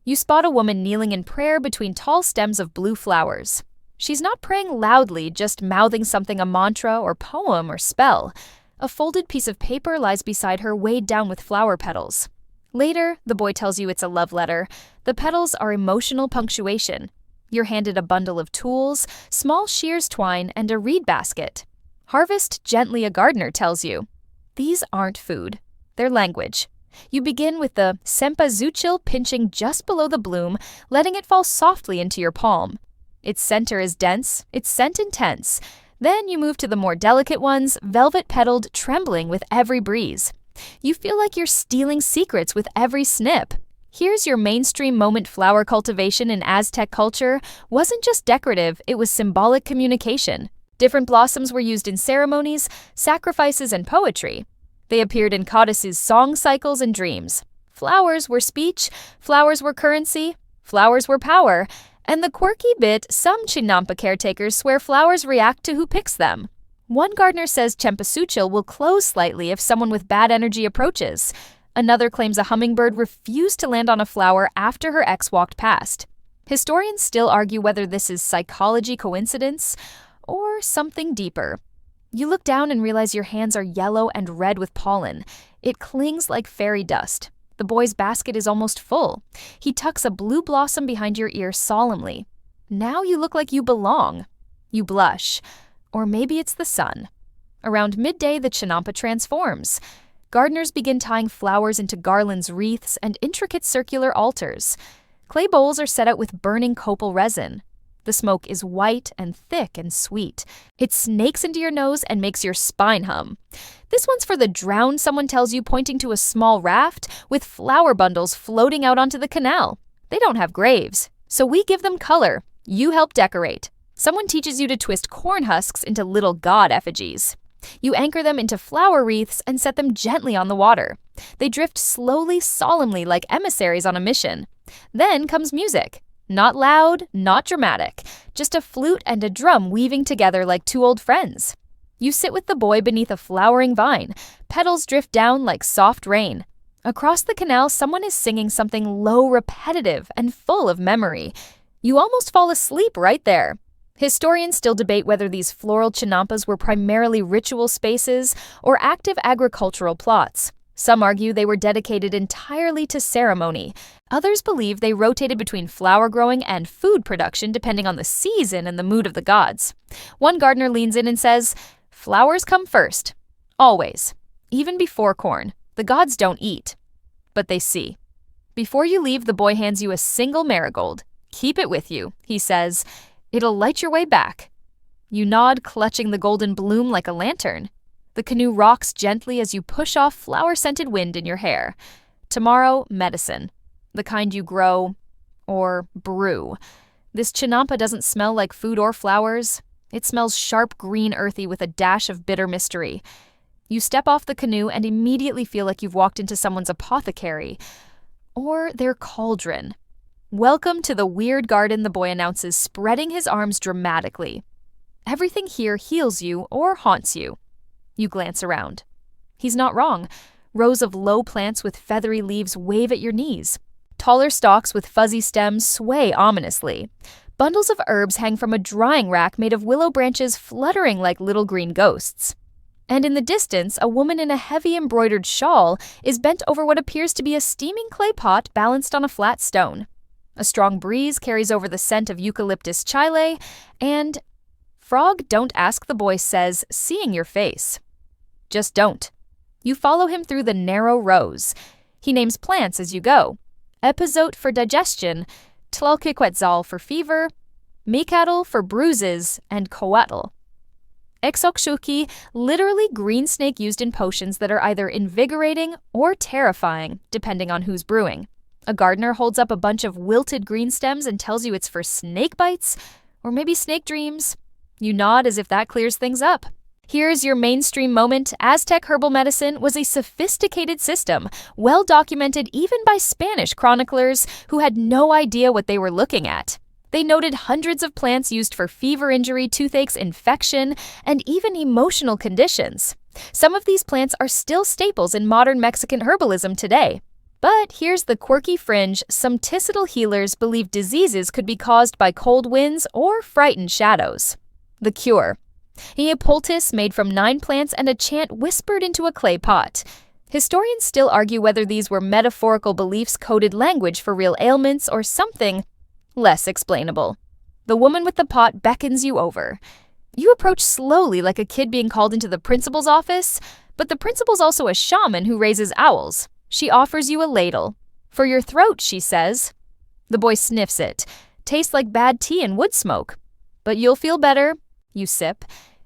S1: You spot a woman kneeling in prayer between tall stems of blue flowers. She's not praying loudly, just mouthing something, a mantra or poem or spell. A folded piece of paper lies beside her, weighed down with flower petals. Later, the boy tells you it's a love letter. The petals are emotional punctuation. You're handed a bundle of tools, small shears twine, and a reed basket. Harvest gently, a gardener tells you. These aren't food. They're language. You begin with the cempasúchil pinching just below the bloom, letting it fall softly into your palm. Its center is dense, its scent intense. Then you move to the more delicate ones, velvet-petaled, trembling with every breeze. You feel like you're stealing secrets with every snip. Here's your mainstream moment: flower cultivation in Aztec culture wasn't just decorative, it was symbolic communication. Different blossoms were used in ceremonies, sacrifices, and poetry. They appeared in goddesses' song cycles and dreams. Flowers were speech, flowers were currency, flowers were power. And the quirky bit, some Chinampa caretakers swear flowers react to who picks them. One gardener says cempasúchil will close slightly if someone with bad energy approaches. Another claims a hummingbird refused to land on a flower after her ex walked past. Historians still argue whether this is psychology coincidence or something deeper. You look down and realize your hands are yellow and red with pollen. It clings like fairy dust. The boy's basket is almost full. He tucks a blue blossom behind your ear solemnly. Now you look like you belong. You blush. Or maybe it's the sun. Around midday, the Chinampa transforms. Gardeners begin tying flowers into garlands, wreaths, and intricate circular altars. Clay bowls are set out with burning copal resin. The smoke is white and thick and sweet. It snakes into your nose and makes your spine hum. This one's for the drowned, someone tells you, pointing to a small raft with flower bundles floating out onto the canal. They don't have graves, so we give them color. You help decorate. Someone teaches you to twist corn husks into little god effigies. You anchor them into flower wreaths and set them gently on the water. They drift slowly, solemnly, like emissaries on a mission. Then comes music. Not loud, not dramatic, just a flute and a drum weaving together like two old friends. You sit with the boy beneath a flowering vine. Petals drift down like soft rain. Across the canal, someone is singing something low, repetitive, and full of memory. You almost fall asleep right there. Historians still debate whether these floral Chinampas were primarily ritual spaces or active agricultural plots. Some argue they were dedicated entirely to ceremony. Others believe they rotated between flower growing and food production depending on the season and the mood of the gods. One gardener leans in and says, "Flowers come first. Always. Even before corn. The gods don't eat. But they see." Before you leave, the boy hands you a single marigold. "Keep it with you," he says. "It'll light your way back." You nod, clutching the golden bloom like a lantern. The canoe rocks gently as you push off flower-scented wind in your hair. Tomorrow, medicine. The kind you grow or brew. This Chinampa doesn't smell like food or flowers. It smells sharp, green, earthy with a dash of bitter mystery. You step off the canoe and immediately feel like you've walked into someone's apothecary or their cauldron. "Welcome to the weird garden," the boy announces, spreading his arms dramatically. "Everything here heals you or haunts you." You glance around. He's not wrong. Rows of low plants with feathery leaves wave at your knees. Taller stalks with fuzzy stems sway ominously. Bundles of herbs hang from a drying rack made of willow branches fluttering like little green ghosts. And in the distance, a woman in a heavy embroidered shawl is bent over what appears to be a steaming clay pot balanced on a flat stone. A strong breeze carries over the scent of eucalyptus chile, and "Frog, don't ask," the boy says, seeing your face. Just don't. You follow him through the narrow rows. He names plants as you go. Epizote for digestion, Tlalquequetzal for fever, Micatl for bruises, and Coatl. Exokshuki, literally green snake used in potions that are either invigorating or terrifying, depending on who's brewing. A gardener holds up a bunch of wilted green stems and tells you it's for snake bites Or maybe snake dreams? You nod as if that clears things up. Here's your mainstream moment. Aztec herbal medicine was a sophisticated system, well documented even by Spanish chroniclers who had no idea what they were looking at. They noted hundreds of plants used for fever injury, toothaches, infection, and even emotional conditions. Some of these plants are still staples in modern Mexican herbalism today. But here's the quirky fringe. Some tissutal healers believe diseases could be caused by cold winds or frightened shadows. The cure. A poultice made from 9 plants and a chant whispered into a clay pot. Historians still argue whether these were metaphorical beliefs, coded language for real ailments, or something less explainable. The woman with the pot beckons you over. You approach slowly like a kid being called into the principal's office, but the principal's also a shaman who raises owls. She offers you a ladle. For your throat, she says. The boy sniffs it. Tastes like bad tea and wood smoke. But you'll feel better. You sip.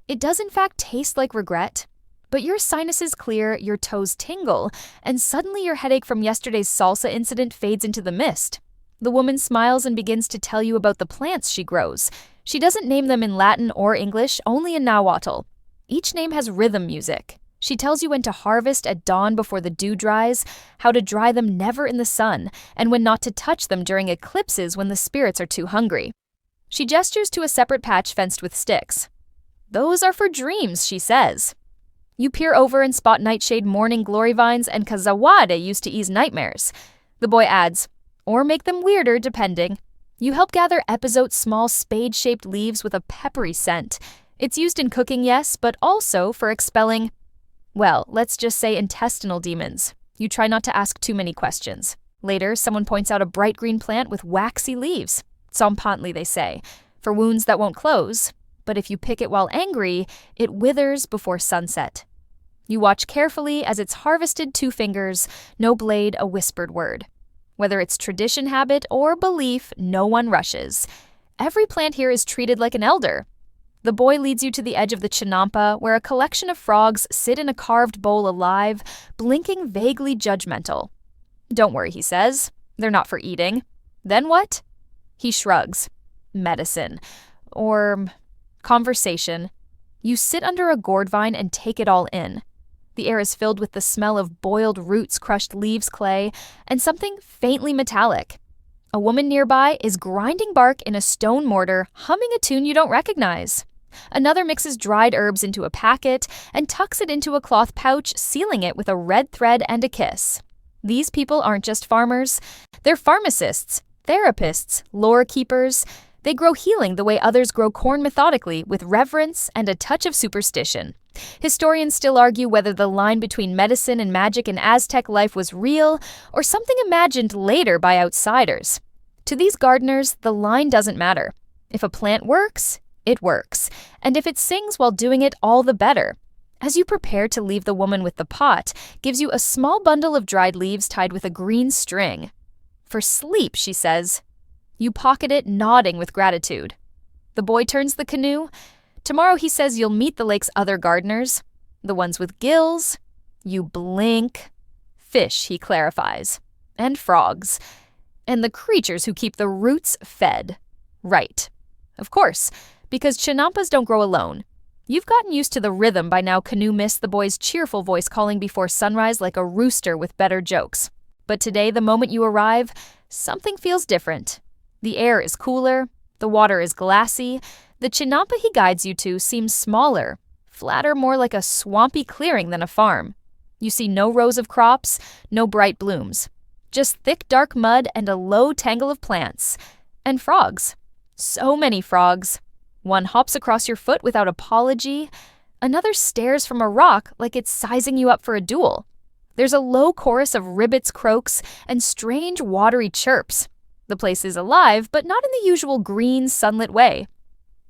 S1: It does in fact taste like regret. But your sinuses clear, your toes tingle, and suddenly your headache from yesterday's salsa incident fades into the mist. The woman smiles and begins to tell you about the plants she grows. She doesn't name them in Latin or English, only in Nahuatl. Each name has rhythm music. She tells you when to harvest at dawn before the dew dries, how to dry them never in the sun, and when not to touch them during eclipses when the spirits are too hungry. She gestures to a separate patch fenced with sticks. Those are for dreams, she says. You peer over and spot nightshade, morning glory vines, and kazawade used to ease nightmares. The boy adds, or make them weirder, depending. You help gather epizote small spade-shaped leaves with a peppery scent. It's used in cooking, yes, but also for expelling, well, let's just say intestinal demons. You try not to ask too many questions. Later, someone points out a bright green plant with waxy leaves. Tzompantli, they say, for wounds that won't close. But if you pick it while angry, it withers before sunset. You watch carefully as it's harvested 2 fingers, no blade, a whispered word. Whether it's tradition, habit, or belief, no one rushes. Every plant here is treated like an elder. The boy leads you to the edge of the Chinampa, where a collection of frogs sit in a carved bowl alive, blinking vaguely judgmental. Don't worry, he says. They're not for eating. Then what? He shrugs. Medicine. Or conversation. You sit under a gourd vine and take it all in. The air is filled with the smell of boiled roots, crushed leaves, clay, and something faintly metallic. A woman nearby is grinding bark in a stone mortar, humming a tune you don't recognize. Another mixes dried herbs into a packet and tucks it into a cloth pouch, sealing it with a red thread and a kiss. These people aren't just farmers. They're pharmacists, therapists, lore keepers. They grow healing the way others grow corn methodically, with reverence and a touch of superstition. Historians still argue whether the line between medicine and magic in Aztec life was real or something imagined later by outsiders. To these gardeners, the line doesn't matter. If a plant works, it works. And if it sings while doing it, all the better. As you prepare to leave, the woman with the pot gives you a small bundle of dried leaves tied with a green string. For sleep, she says. You pocket it, nodding with gratitude. The boy turns the canoe. Tomorrow, he says, you'll meet the lake's other gardeners. The ones with gills. You blink. Fish, he clarifies. And frogs. And the creatures who keep the roots fed. Right. Of course, because Chinampas don't grow alone. You've gotten used to the rhythm by now. Canoe missed the boy's cheerful voice calling before sunrise like a rooster with better jokes. But today, the moment you arrive, something feels different. The air is cooler, the water is glassy, the Chinampa he guides you to seems smaller, flatter, more like a swampy clearing than a farm. You see no rows of crops, no bright blooms, just thick dark mud and a low tangle of plants. And frogs. So many frogs. One hops across your foot without apology, another stares from a rock like it's sizing you up for a duel. There's a low chorus of ribbits, croaks, and strange watery chirps. The place is alive, but not in the usual green, sunlit way.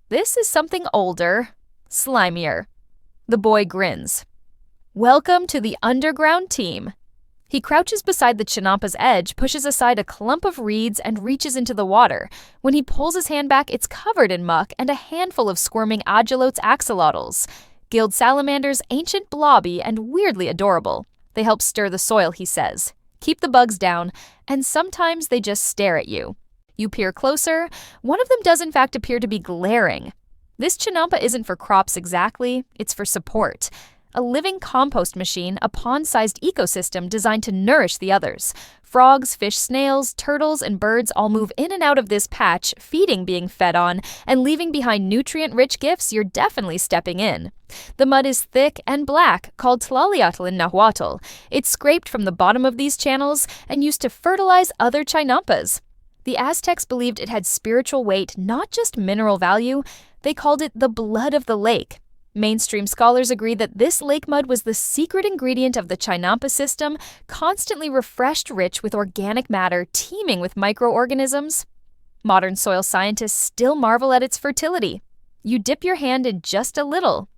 S1: This is something older, slimier. The boy grins. Welcome to the underground team. He crouches beside the Chinampa's edge, pushes aside a clump of reeds, and reaches into the water. When he pulls his hand back, it's covered in muck and a handful of squirming agelotes axolotls. Guild salamanders, ancient, blobby, and weirdly adorable. They help stir the soil, he says. Keep the bugs down, and sometimes they just stare at you. You peer closer, one of them does in fact appear to be glaring. This Chinampa isn't for crops exactly, it's for support. A living compost machine, a pond-sized ecosystem designed to nourish the others. Frogs, fish, snails, turtles, and birds all move in and out of this patch, feeding being fed on, and leaving behind nutrient-rich gifts you're definitely stepping in. The mud is thick and black, called tlalliatl in Nahuatl. It's scraped from the bottom of these channels and used to fertilize other Chinampas. The Aztecs believed it had spiritual weight, not just mineral value. They called it the blood of the lake. Mainstream scholars agree that this lake mud was the secret ingredient of the Chinampa system, constantly refreshed, rich with organic matter, teeming with microorganisms. Modern soil scientists still marvel at its fertility. You dip your hand in just a little.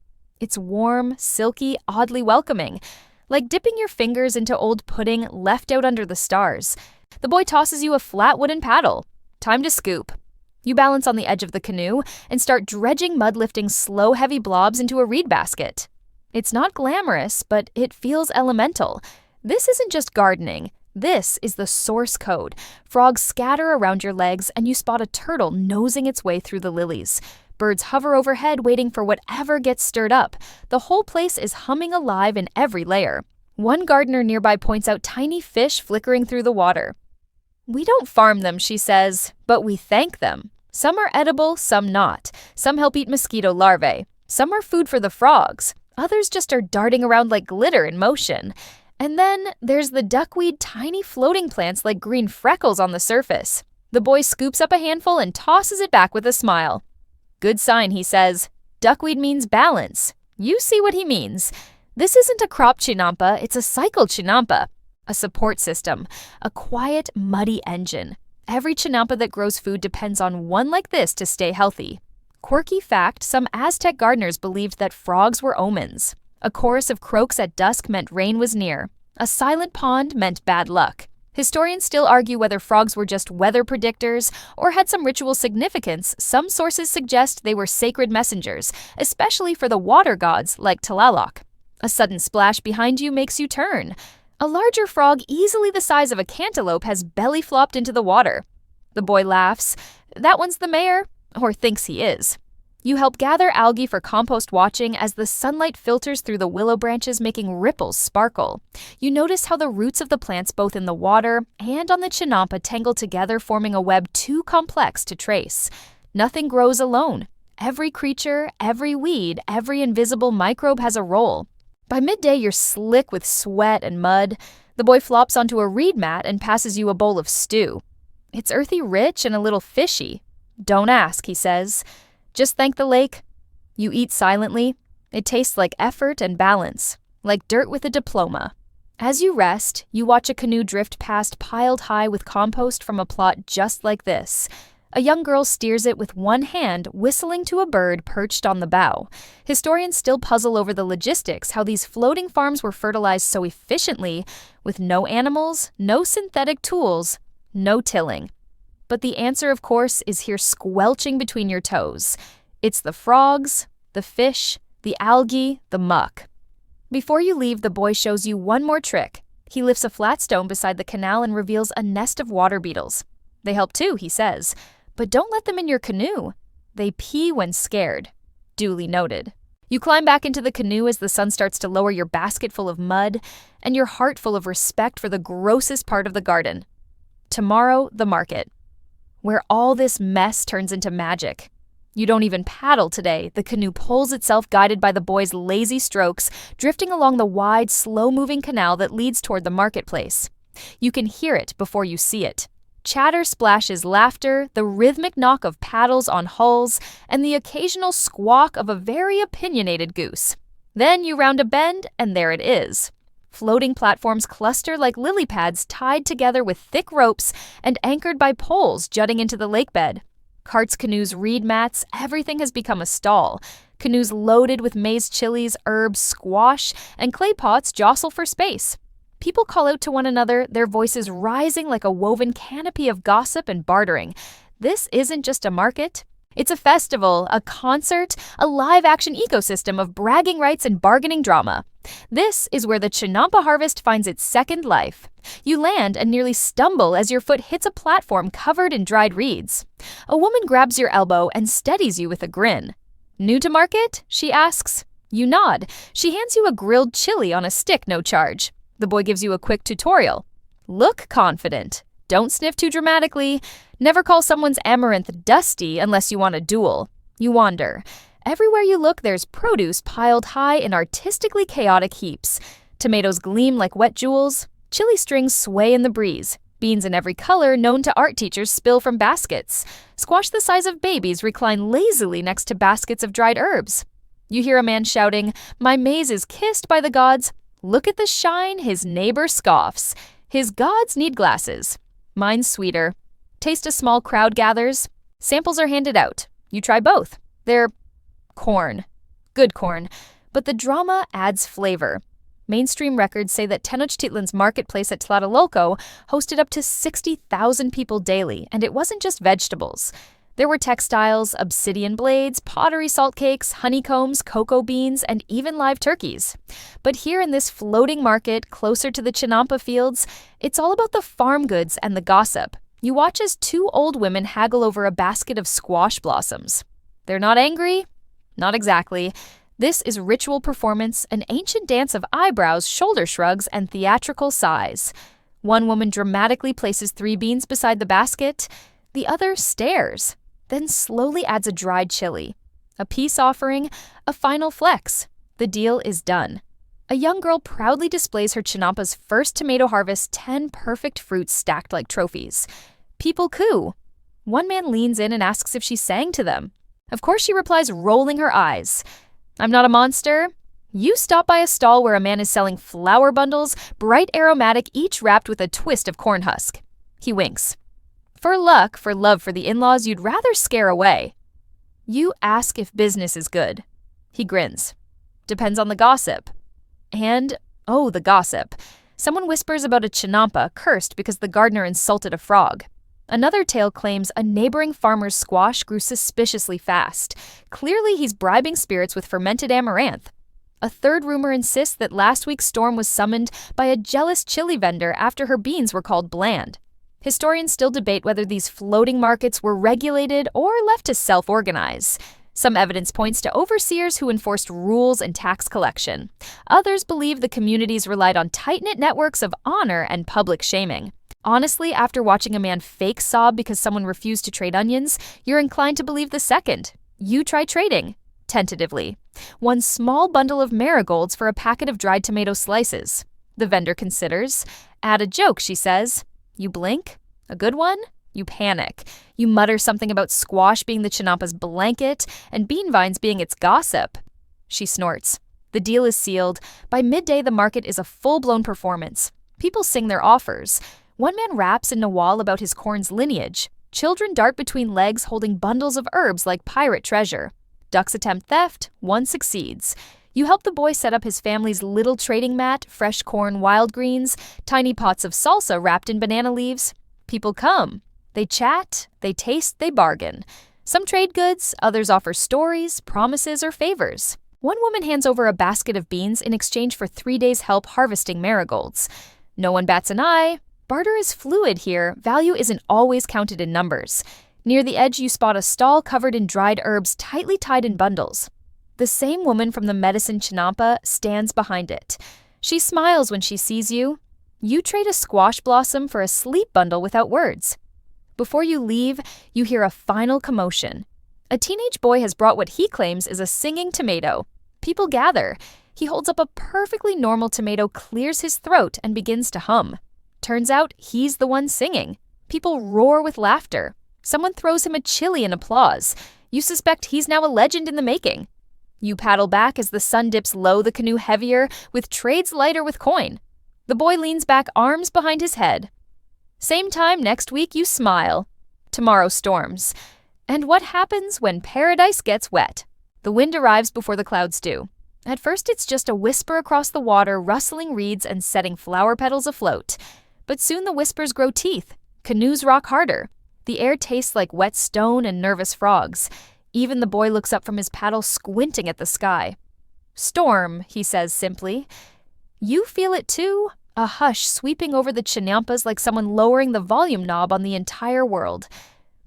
S1: It's warm, silky, oddly welcoming, like dipping your fingers into old pudding left out under the stars. The boy tosses you a flat wooden paddle. Time to scoop. You balance on the edge of the canoe and start dredging mud-lifting slow, heavy blobs into a reed basket. It's not glamorous, but it feels elemental. This isn't just gardening. This is the source code. Frogs scatter around your legs, and you spot a turtle nosing its way through the lilies. Birds hover overhead, waiting for whatever gets stirred up. The whole place is humming alive in every layer. One gardener nearby points out tiny fish flickering through the water. "We don't farm them," she says, "but we thank them. Some are edible, some not. Some help eat mosquito larvae. Some are food for the frogs. Others just are darting around like glitter in motion. And then there's the duckweed, tiny floating plants like green freckles on the surface." The boy scoops up a handful and tosses it back with a smile. "Good sign," he says. "Duckweed means balance." You see what he means. This isn't a crop Chinampa, it's a cycle Chinampa. A support system, a quiet, muddy engine. Every Chinampa that grows food depends on one like this to stay healthy. Quirky fact, some Aztec gardeners believed that frogs were omens. A chorus of croaks at dusk meant rain was near. A silent pond meant bad luck. Historians still argue whether frogs were just weather predictors or had some ritual significance. Some sources suggest they were sacred messengers, especially for the water gods like Tlaloc. A sudden splash behind you makes you turn. A larger frog, easily the size of a cantaloupe, has belly flopped into the water. The boy laughs. That one's the mayor, or thinks he is. You help gather algae for compost watching as the sunlight filters through the willow branches, making ripples sparkle. You notice how the roots of the plants both in the water and on the Chinampa tangle together, forming a web too complex to trace. Nothing grows alone. Every creature, every weed, every invisible microbe has a role. By midday, you're slick with sweat and mud. The boy flops onto a reed mat and passes you a bowl of stew. It's earthy rich and a little fishy. "Don't ask," he says. "Just thank the lake." You eat silently. It tastes like effort and balance, like dirt with a diploma. As you rest, you watch a canoe drift past piled high with compost from a plot just like this. A young girl steers it with one hand, whistling to a bird perched on the bow. Historians still puzzle over the logistics, how these floating farms were fertilized so efficiently, with no animals, no synthetic tools, no tilling. But the answer, of course, is here squelching between your toes. It's the frogs, the fish, the algae, the muck. Before you leave, the boy shows you one more trick. He lifts a flat stone beside the canal and reveals a nest of water beetles. They help too, he says. But don't let them in your canoe. They pee when scared. Duly noted. You climb back into the canoe as the sun starts to lower your basket full of mud and your heart full of respect for the grossest part of the garden. Tomorrow, the market, where all this mess turns into magic. You don't even paddle today. The canoe pulls itself, guided by the boy's lazy strokes, drifting along the wide, slow-moving canal that leads toward the marketplace. You can hear it before you see it. Chatter splashes laughter, the rhythmic knock of paddles on hulls, and the occasional squawk of a very opinionated goose. Then you round a bend, and there it is. Floating platforms cluster like lily pads tied together with thick ropes and anchored by poles jutting into the lakebed. Carts, canoes, reed mats, everything has become a stall. Canoes loaded with maize chilies, herbs, squash, and clay pots jostle for space. People call out to one another, their voices rising like a woven canopy of gossip and bartering. This isn't just a market. It's a festival, a concert, a live-action ecosystem of bragging rights and bargaining drama. This is where the Chinampa harvest finds its second life. You land and nearly stumble as your foot hits a platform covered in dried reeds. A woman grabs your elbow and steadies you with a grin. "New to market?" she asks. You nod. She hands you a grilled chili on a stick, no charge. The boy gives you a quick tutorial. Look confident. Don't sniff too dramatically. Never call someone's amaranth dusty unless you want a duel. You wander. Everywhere you look, there's produce piled high in artistically chaotic heaps. Tomatoes gleam like wet jewels. Chili strings sway in the breeze. Beans in every color known to art teachers spill from baskets. Squash the size of babies recline lazily next to baskets of dried herbs. You hear a man shouting, "My maize is kissed by the gods. Look at the shine, his neighbor scoffs. His gods need glasses. Mine's sweeter." Taste a small crowd gathers. Samples are handed out. You try both. They're corn. Good corn. But the drama adds flavor. Mainstream records say that Tenochtitlan's marketplace at Tlatelolco hosted up to 60,000 people daily, and it wasn't just vegetables. There were textiles, obsidian blades, pottery salt cakes, honeycombs, cocoa beans, and even live turkeys. But here in this floating market, closer to the Chinampa fields, it's all about the farm goods and the gossip. You watch as two old women haggle over a basket of squash blossoms. They're not angry? Not exactly. This is ritual performance, an ancient dance of eyebrows, shoulder shrugs, and theatrical sighs. One woman dramatically places 3 beans beside the basket. The other stares, then slowly adds a dried chili. A peace offering, a final flex. The deal is done. A young girl proudly displays her Chinampa's first tomato harvest, 10 perfect fruits stacked like trophies. People coo. One man leans in and asks if she sang to them. Of course she replies, rolling her eyes. "I'm not a monster." You stop by a stall where a man is selling flower bundles, bright aromatic, each wrapped with a twist of corn husk. He winks. For luck, for love for the in-laws you'd rather scare away. You ask if business is good. He grins. Depends on the gossip. And, oh, the gossip. Someone whispers about a Chinampa cursed because the gardener insulted a frog. Another tale claims a neighboring farmer's squash grew suspiciously fast. Clearly he's bribing spirits with fermented amaranth. A third rumor insists that last week's storm was summoned by a jealous chili vendor after her beans were called bland. Historians still debate whether these floating markets were regulated or left to self-organize. Some evidence points to overseers who enforced rules and tax collection. Others believe the communities relied on tight-knit networks of honor and public shaming. Honestly, after watching a man fake sob because someone refused to trade onions, you're inclined to believe the second. You try trading, tentatively. 1 small bundle of marigolds for a packet of dried tomato slices. The vendor considers. Add a joke, she says. You blink. A good one? You panic. You mutter something about squash being the Chinampa's blanket and bean vines being its gossip. She snorts. The deal is sealed. By midday, the market is a full-blown performance. People sing their offers. One man raps in Nawal about his corn's lineage. Children dart between legs holding bundles of herbs like pirate treasure. Ducks attempt theft. One succeeds. You help the boy set up his family's little trading mat, fresh corn, wild greens, tiny pots of salsa wrapped in banana leaves. People come. They chat, they taste, they bargain. Some trade goods, others offer stories, promises, or favors. One woman hands over a basket of beans in exchange for 3 days' help harvesting marigolds. No one bats an eye. Barter is fluid here. Value isn't always counted in numbers. Near the edge, you spot a stall covered in dried herbs tightly tied in bundles. The same woman from the medicine Chinampa stands behind it. She smiles when she sees you. You trade a squash blossom for a sleep bundle without words. Before you leave, you hear a final commotion. A teenage boy has brought what he claims is a singing tomato. People gather. He holds up a perfectly normal tomato, clears his throat, and begins to hum. Turns out he's the one singing. People roar with laughter. Someone throws him a chili in applause. You suspect he's now a legend in the making. You paddle back as the sun dips low, the canoe heavier, with trades lighter with coin. The boy leans back, arms behind his head. Same time next week, you smile. Tomorrow storms. And what happens when paradise gets wet? The wind arrives before the clouds do. At first, it's just a whisper across the water, rustling reeds and setting flower petals afloat. But soon the whispers grow teeth. Canoes rock harder. The air tastes like wet stone and nervous frogs. Even the boy looks up from his paddle, squinting at the sky. "Storm," he says simply. You feel it too? A hush sweeping over the Chinampas like someone lowering the volume knob on the entire world.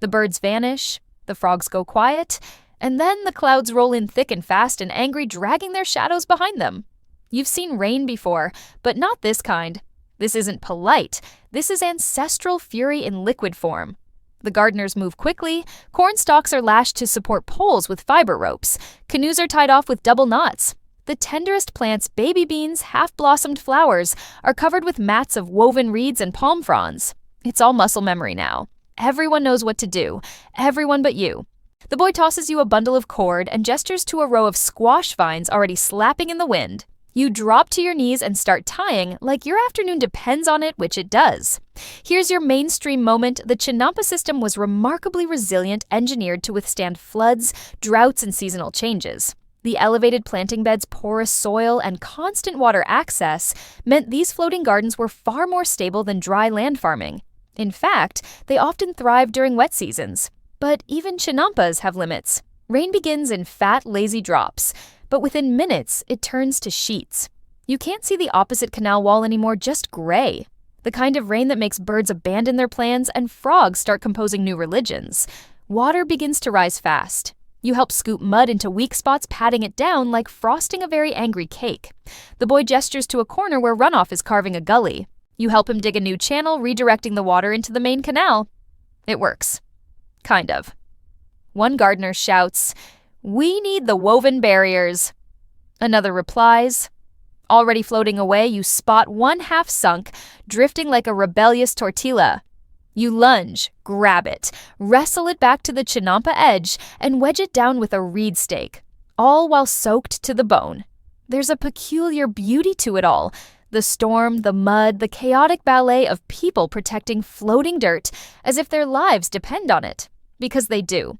S1: The birds vanish, the frogs go quiet, and then the clouds roll in thick and fast and angry, dragging their shadows behind them. You've seen rain before, but not this kind. This isn't polite. This is ancestral fury in liquid form. The gardeners move quickly, corn stalks are lashed to support poles with fiber ropes, canoes are tied off with double knots. The tenderest plants, baby beans, half-blossomed flowers, are covered with mats of woven reeds and palm fronds. It's all muscle memory now. Everyone knows what to do, everyone but you. The boy tosses you a bundle of cord and gestures to a row of squash vines already slapping in the wind. You drop to your knees and start tying like your afternoon depends on it, which it does. Here's your mainstream moment. The Chinampa system was remarkably resilient, engineered to withstand floods, droughts, and seasonal changes. The elevated planting beds, porous soil, and constant water access meant these floating gardens were far more stable than dry land farming. In fact, they often thrive during wet seasons. But even Chinampas have limits. Rain begins in fat, lazy drops, but within minutes, it turns to sheets. You can't see the opposite canal wall anymore, just gray. The kind of rain that makes birds abandon their plans and frogs start composing new religions. Water begins to rise fast. You help scoop mud into weak spots, patting it down like frosting a very angry cake. The boy gestures to a corner where runoff is carving a gully. You help him dig a new channel, redirecting the water into the main canal. It works. Kind of. One gardener shouts, "We need the woven barriers." Another replies. Already floating away, you spot one half sunk, drifting like a rebellious tortilla. You lunge, grab it, wrestle it back to the Chinampa edge, and wedge it down with a reed stake, all while soaked to the bone. There's a peculiar beauty to it all. The storm, the mud, the chaotic ballet of people protecting floating dirt as if their lives depend on it. Because they do.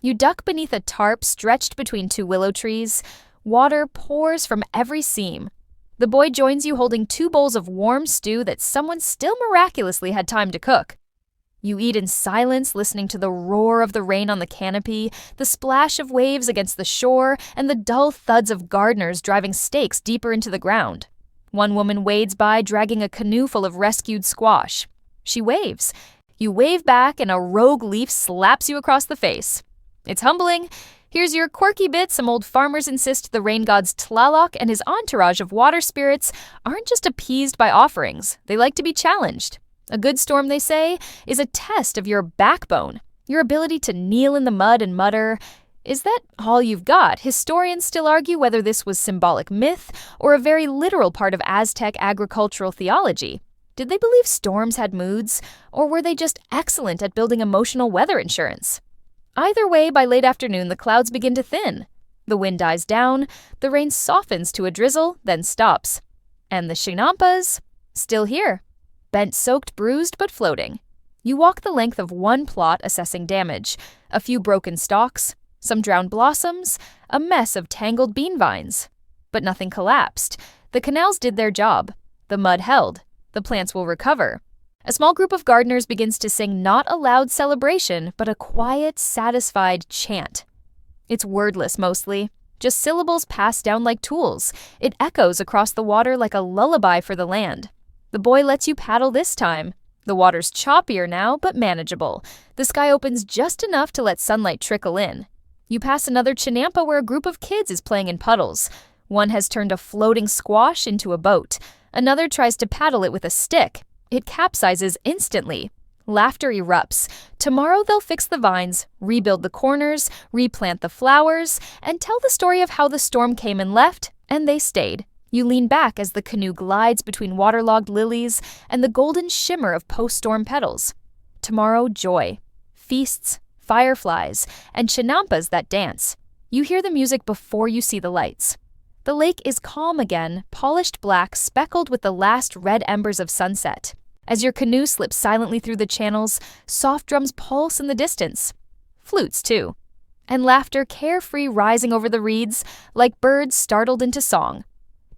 S1: You duck beneath a tarp stretched between two willow trees. Water pours from every seam. The boy joins you holding 2 bowls of warm stew that someone still miraculously had time to cook. You eat in silence, listening to the roar of the rain on the canopy, the splash of waves against the shore, and the dull thuds of gardeners driving stakes deeper into the ground. One woman wades by, dragging a canoe full of rescued squash. She waves. You wave back, and a rogue leaf slaps you across the face. It's humbling. Here's your quirky bit. Some old farmers insist the rain god's Tlaloc and his entourage of water spirits aren't just appeased by offerings. They like to be challenged. A good storm, they say, is a test of your backbone, your ability to kneel in the mud and mutter. Is that all you've got? Historians still argue whether this was symbolic myth or a very literal part of Aztec agricultural theology. Did they believe storms had moods, or were they just excellent at building emotional weather insurance? Either way, by late afternoon, the clouds begin to thin. The wind dies down, the rain softens to a drizzle, then stops. And the Chinampas? Still here. Bent, soaked, bruised, but floating. You walk the length of one plot assessing damage. A few broken stalks, some drowned blossoms, a mess of tangled bean vines. But nothing collapsed. The canals did their job. The mud held. The plants will recover. A small group of gardeners begins to sing not a loud celebration, but a quiet, satisfied chant. It's wordless mostly, just syllables passed down like tools. It echoes across the water like a lullaby for the land. The boy lets you paddle this time. The water's choppier now, but manageable. The sky opens just enough to let sunlight trickle in. You pass another Chinampa where a group of kids is playing in puddles. One has turned a floating squash into a boat. Another tries to paddle it with a stick. It capsizes instantly. Laughter erupts. Tomorrow they'll fix the vines, rebuild the corners, replant the flowers, and tell the story of how the storm came and left, and they stayed. You lean back as the canoe glides between waterlogged lilies and the golden shimmer of post-storm petals. Tomorrow, joy. Feasts, fireflies, and Chinampas that dance. You hear the music before you see the lights. The lake is calm again, polished black, speckled with the last red embers of sunset. As your canoe slips silently through the channels, soft drums pulse in the distance. Flutes, too. And laughter carefree rising over the reeds, like birds startled into song.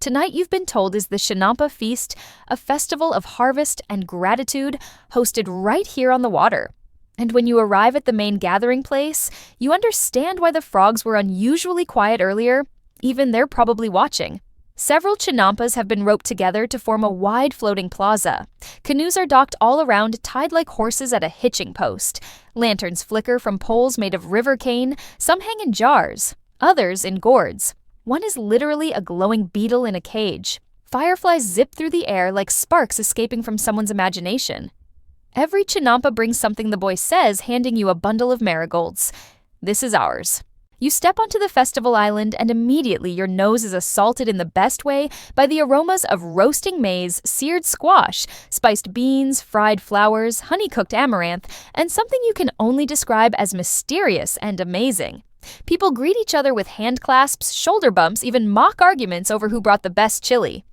S1: Tonight, you've been told, is the Chinampa Feast, a festival of harvest and gratitude hosted right here on the water. And when you arrive at the main gathering place, you understand why the frogs were unusually quiet earlier. Even they're probably watching. Several Chinampas have been roped together to form a wide floating plaza. Canoes are docked all around, tied like horses at a hitching post. Lanterns flicker from poles made of river cane, some hang in jars, others in gourds. One is literally a glowing beetle in a cage. Fireflies zip through the air like sparks escaping from someone's imagination. Every Chinampa brings something the boy says, handing you a bundle of marigolds. This is ours. You step onto the festival island and immediately your nose is assaulted in the best way by the aromas of roasting maize, seared squash, spiced beans, fried flowers, honey-cooked amaranth, and something you can only describe as mysterious and amazing. People greet each other with hand clasps, shoulder bumps, even mock arguments over who brought the best chili.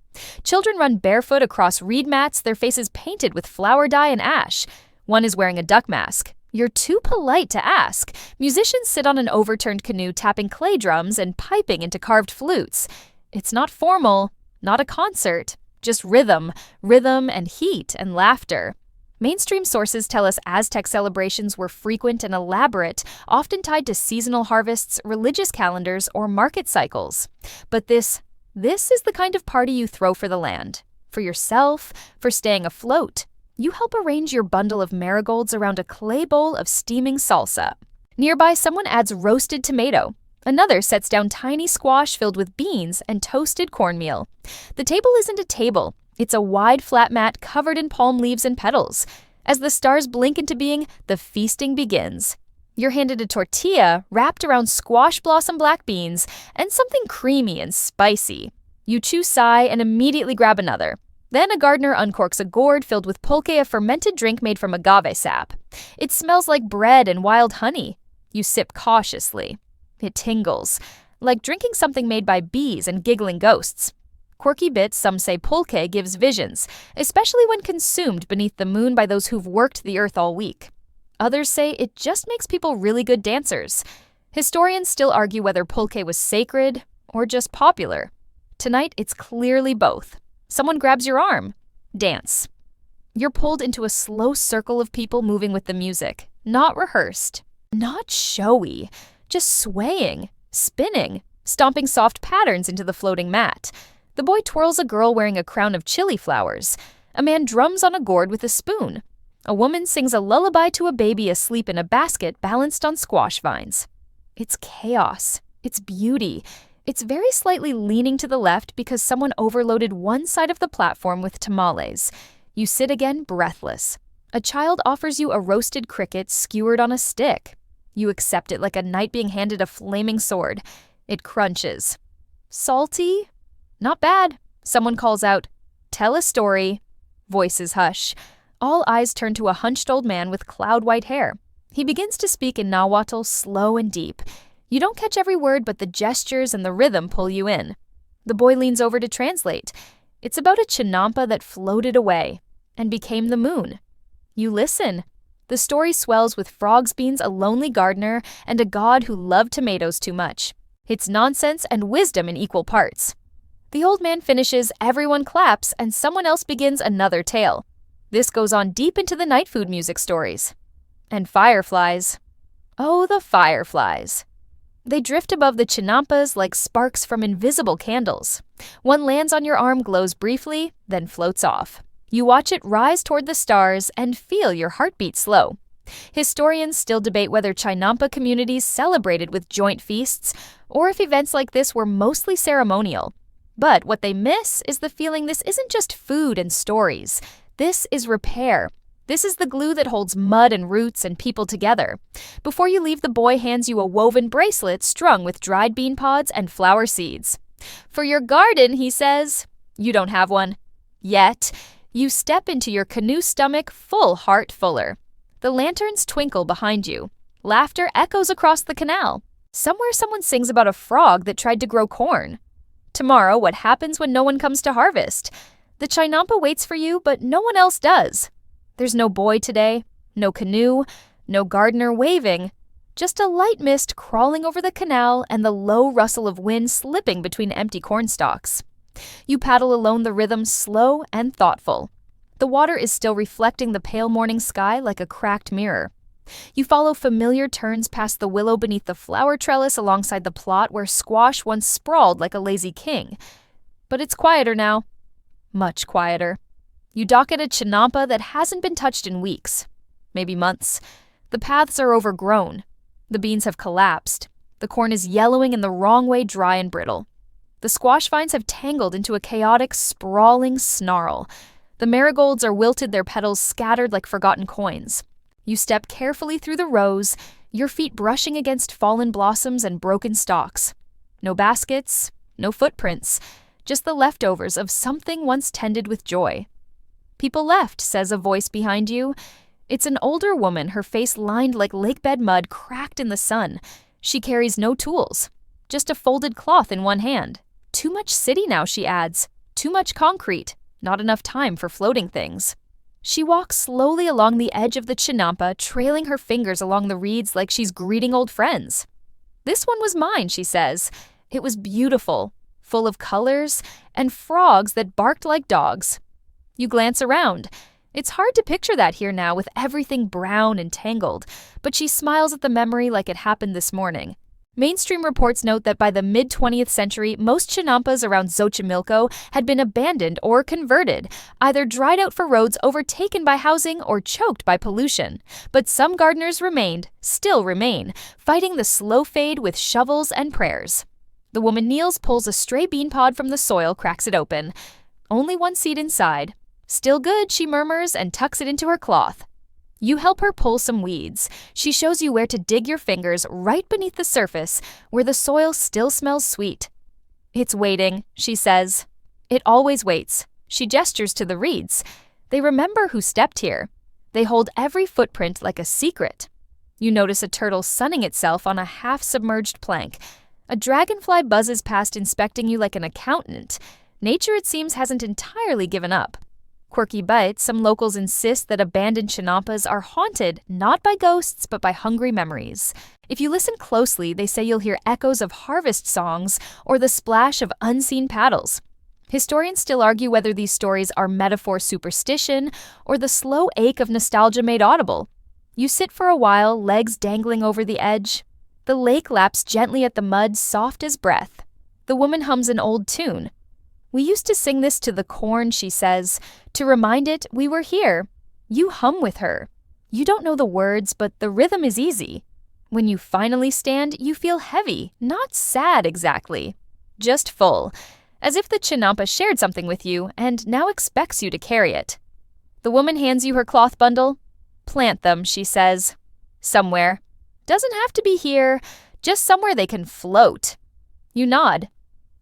S1: Children run barefoot across reed mats, their faces painted with flower dye and ash. One is wearing a duck mask. You're too polite to ask. Musicians sit on an overturned canoe tapping clay drums and piping into carved flutes. It's not formal, not a concert, just rhythm and heat and laughter. Mainstream sources tell us Aztec celebrations were frequent and elaborate, often tied to seasonal harvests, religious calendars, or market cycles. But this is the kind of party you throw for the land, for yourself, for staying afloat. You help arrange your bundle of marigolds around a clay bowl of steaming salsa. Nearby, someone adds roasted tomato. Another sets down tiny squash filled with beans and toasted cornmeal. The table isn't a table. It's a wide flat mat covered in palm leaves and petals. As the stars blink into being, the feasting begins. You're handed a tortilla wrapped around squash blossom black beans and something creamy and spicy. You chew sigh and immediately grab another. Then a gardener uncorks a gourd filled with pulque, a fermented drink made from agave sap. It smells like bread and wild honey. You sip cautiously. It tingles, like drinking something made by bees and giggling ghosts. Quirky bits, some say pulque gives visions, especially when consumed beneath the moon by those who've worked the earth all week. Others say it just makes people really good dancers. Historians still argue whether pulque was sacred or just popular. Tonight, it's clearly both. Someone grabs your arm. Dance. You're pulled into a slow circle of people moving with the music. Not rehearsed. Not showy. Just swaying, spinning, stomping soft patterns into the floating mat. The boy twirls a girl wearing a crown of chili flowers. A man drums on a gourd with a spoon. A woman sings a lullaby to a baby asleep in a basket balanced on squash vines. It's chaos. It's beauty. It's very slightly leaning to the left because someone overloaded one side of the platform with tamales. You sit again, breathless. A child offers you a roasted cricket skewered on a stick. You accept it like a knight being handed a flaming sword. It crunches. Salty? Not bad. Someone calls out, "Tell a story." Voices hush. All eyes turn to a hunched old man with cloud-white hair. He begins to speak in Nahuatl, slow and deep. You don't catch every word, but the gestures and the rhythm pull you in. The boy leans over to translate. It's about a Chinampa that floated away and became the moon. You listen. The story swells with frogs, beans, a lonely gardener, and a god who loved tomatoes too much. It's nonsense and wisdom in equal parts. The old man finishes, everyone claps, and someone else begins another tale. This goes on deep into the night food music stories. And fireflies. Oh, the fireflies. They drift above the Chinampas like sparks from invisible candles. One lands on your arm, glows briefly, then floats off. You watch it rise toward the stars and feel your heartbeat slow. Historians still debate whether Chinampa communities celebrated with joint feasts or if events like this were mostly ceremonial. But what they miss is the feeling this isn't just food and stories. This is repair. This is the glue that holds mud and roots and people together. Before you leave, the boy hands you a woven bracelet strung with dried bean pods and flower seeds. For your garden, he says. You don't have one. Yet. You step into your canoe stomach full heart fuller. The lanterns twinkle behind you. Laughter echoes across the canal. Somewhere someone sings about a frog that tried to grow corn. Tomorrow, what happens when no one comes to harvest? The Chinampa waits for you, but no one else does. There's no boy today, no canoe, no gardener waving, just a light mist crawling over the canal and the low rustle of wind slipping between empty corn stalks. You paddle alone, the rhythm slow and thoughtful. The water is still reflecting the pale morning sky like a cracked mirror. You follow familiar turns past the willow beneath the flower trellis alongside the plot where squash once sprawled like a lazy king. But it's quieter now. Much quieter. You dock at a chinampa that hasn't been touched in weeks, maybe months. The paths are overgrown. The beans have collapsed. The corn is yellowing in the wrong way, dry and brittle. The squash vines have tangled into a chaotic, sprawling snarl. The marigolds are wilted, their petals scattered like forgotten coins. You step carefully through the rows, your feet brushing against fallen blossoms and broken stalks. No baskets, no footprints, just the leftovers of something once tended with joy. People left, says a voice behind you. It's an older woman, her face lined like lakebed mud, cracked in the sun. She carries no tools, just a folded cloth in one hand. Too much city now, she adds. Too much concrete, not enough time for floating things. She walks slowly along the edge of the chinampa, trailing her fingers along the reeds like she's greeting old friends. This one was mine, she says. It was beautiful, full of colors, and frogs that barked like dogs. You glance around. It's hard to picture that here now with everything brown and tangled, but she smiles at the memory like it happened this morning. Mainstream reports note that by the mid-20th century, most chinampas around Xochimilco had been abandoned or converted, either dried out for roads overtaken by housing or choked by pollution. But some gardeners still remain, fighting the slow fade with shovels and prayers. The woman kneels, pulls a stray bean pod from the soil, cracks it open. Only one seed inside. Still good, she murmurs and tucks it into her cloth. You help her pull some weeds. She shows you where to dig your fingers right beneath the surface, where the soil still smells sweet. It's waiting, she says. It always waits. She gestures to the reeds. They remember who stepped here. They hold every footprint like a secret. You notice a turtle sunning itself on a half-submerged plank. A dragonfly buzzes past, inspecting you like an accountant. Nature, it seems, hasn't entirely given up. Quirky but some locals insist that abandoned chinampas are haunted not by ghosts but by hungry memories. If you listen closely, they say you'll hear echoes of harvest songs or the splash of unseen paddles. Historians still argue whether these stories are metaphor superstition or the slow ache of nostalgia made audible. You sit for a while, legs dangling over the edge. The lake laps gently at the mud, soft as breath. The woman hums an old tune. We used to sing this to the corn, she says, to remind it we were here. You hum with her. You don't know the words, but the rhythm is easy. When you finally stand, you feel heavy, not sad exactly, just full, as if the chinampa shared something with you and now expects you to carry it. The woman hands you her cloth bundle. Plant them, she says. Somewhere. Doesn't have to be here, just somewhere they can float. You nod.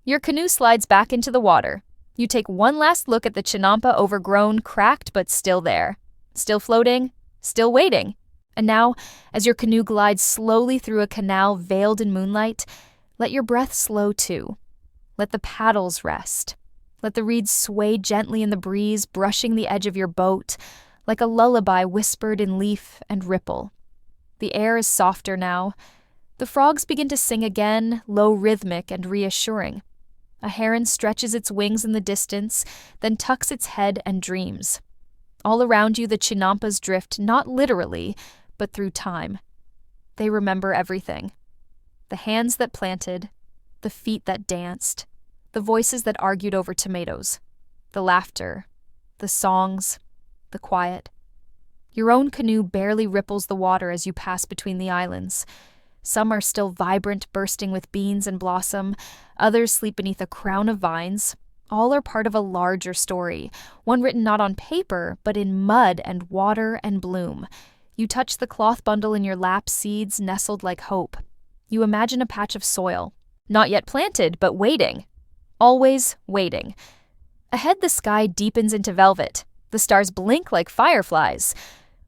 S1: Your canoe slides back into the water. You take one last look at the chinampa, overgrown, cracked, but still there. Still floating, still waiting. And now, as your canoe glides slowly through a canal veiled in moonlight, let your breath slow too. Let the paddles rest. Let the reeds sway gently in the breeze, brushing the edge of your boat, like a lullaby whispered in leaf and ripple. The air is softer now. The frogs begin to sing again, low, rhythmic, and reassuring. A heron stretches its wings in the distance, then tucks its head and dreams. All around you, the chinampas drift, not literally, but through time. They remember everything. The hands that planted, the feet that danced, the voices that argued over tomatoes, the laughter, the songs, the quiet. Your own canoe barely ripples the water as you pass between the islands. Some are still vibrant, bursting with beans and blossom. Others sleep beneath a crown of vines. All are part of a larger story, one written not on paper, but in mud and water and bloom. You touch the cloth bundle in your lap, seeds nestled like hope. You imagine a patch of soil, not yet planted, but waiting. Always waiting. Ahead, the sky deepens into velvet. The stars blink like fireflies.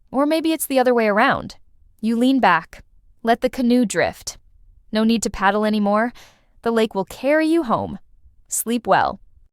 S1: Or maybe it's the other way around. You lean back. Let the canoe drift. No need to paddle anymore. The lake will carry you home. Sleep well.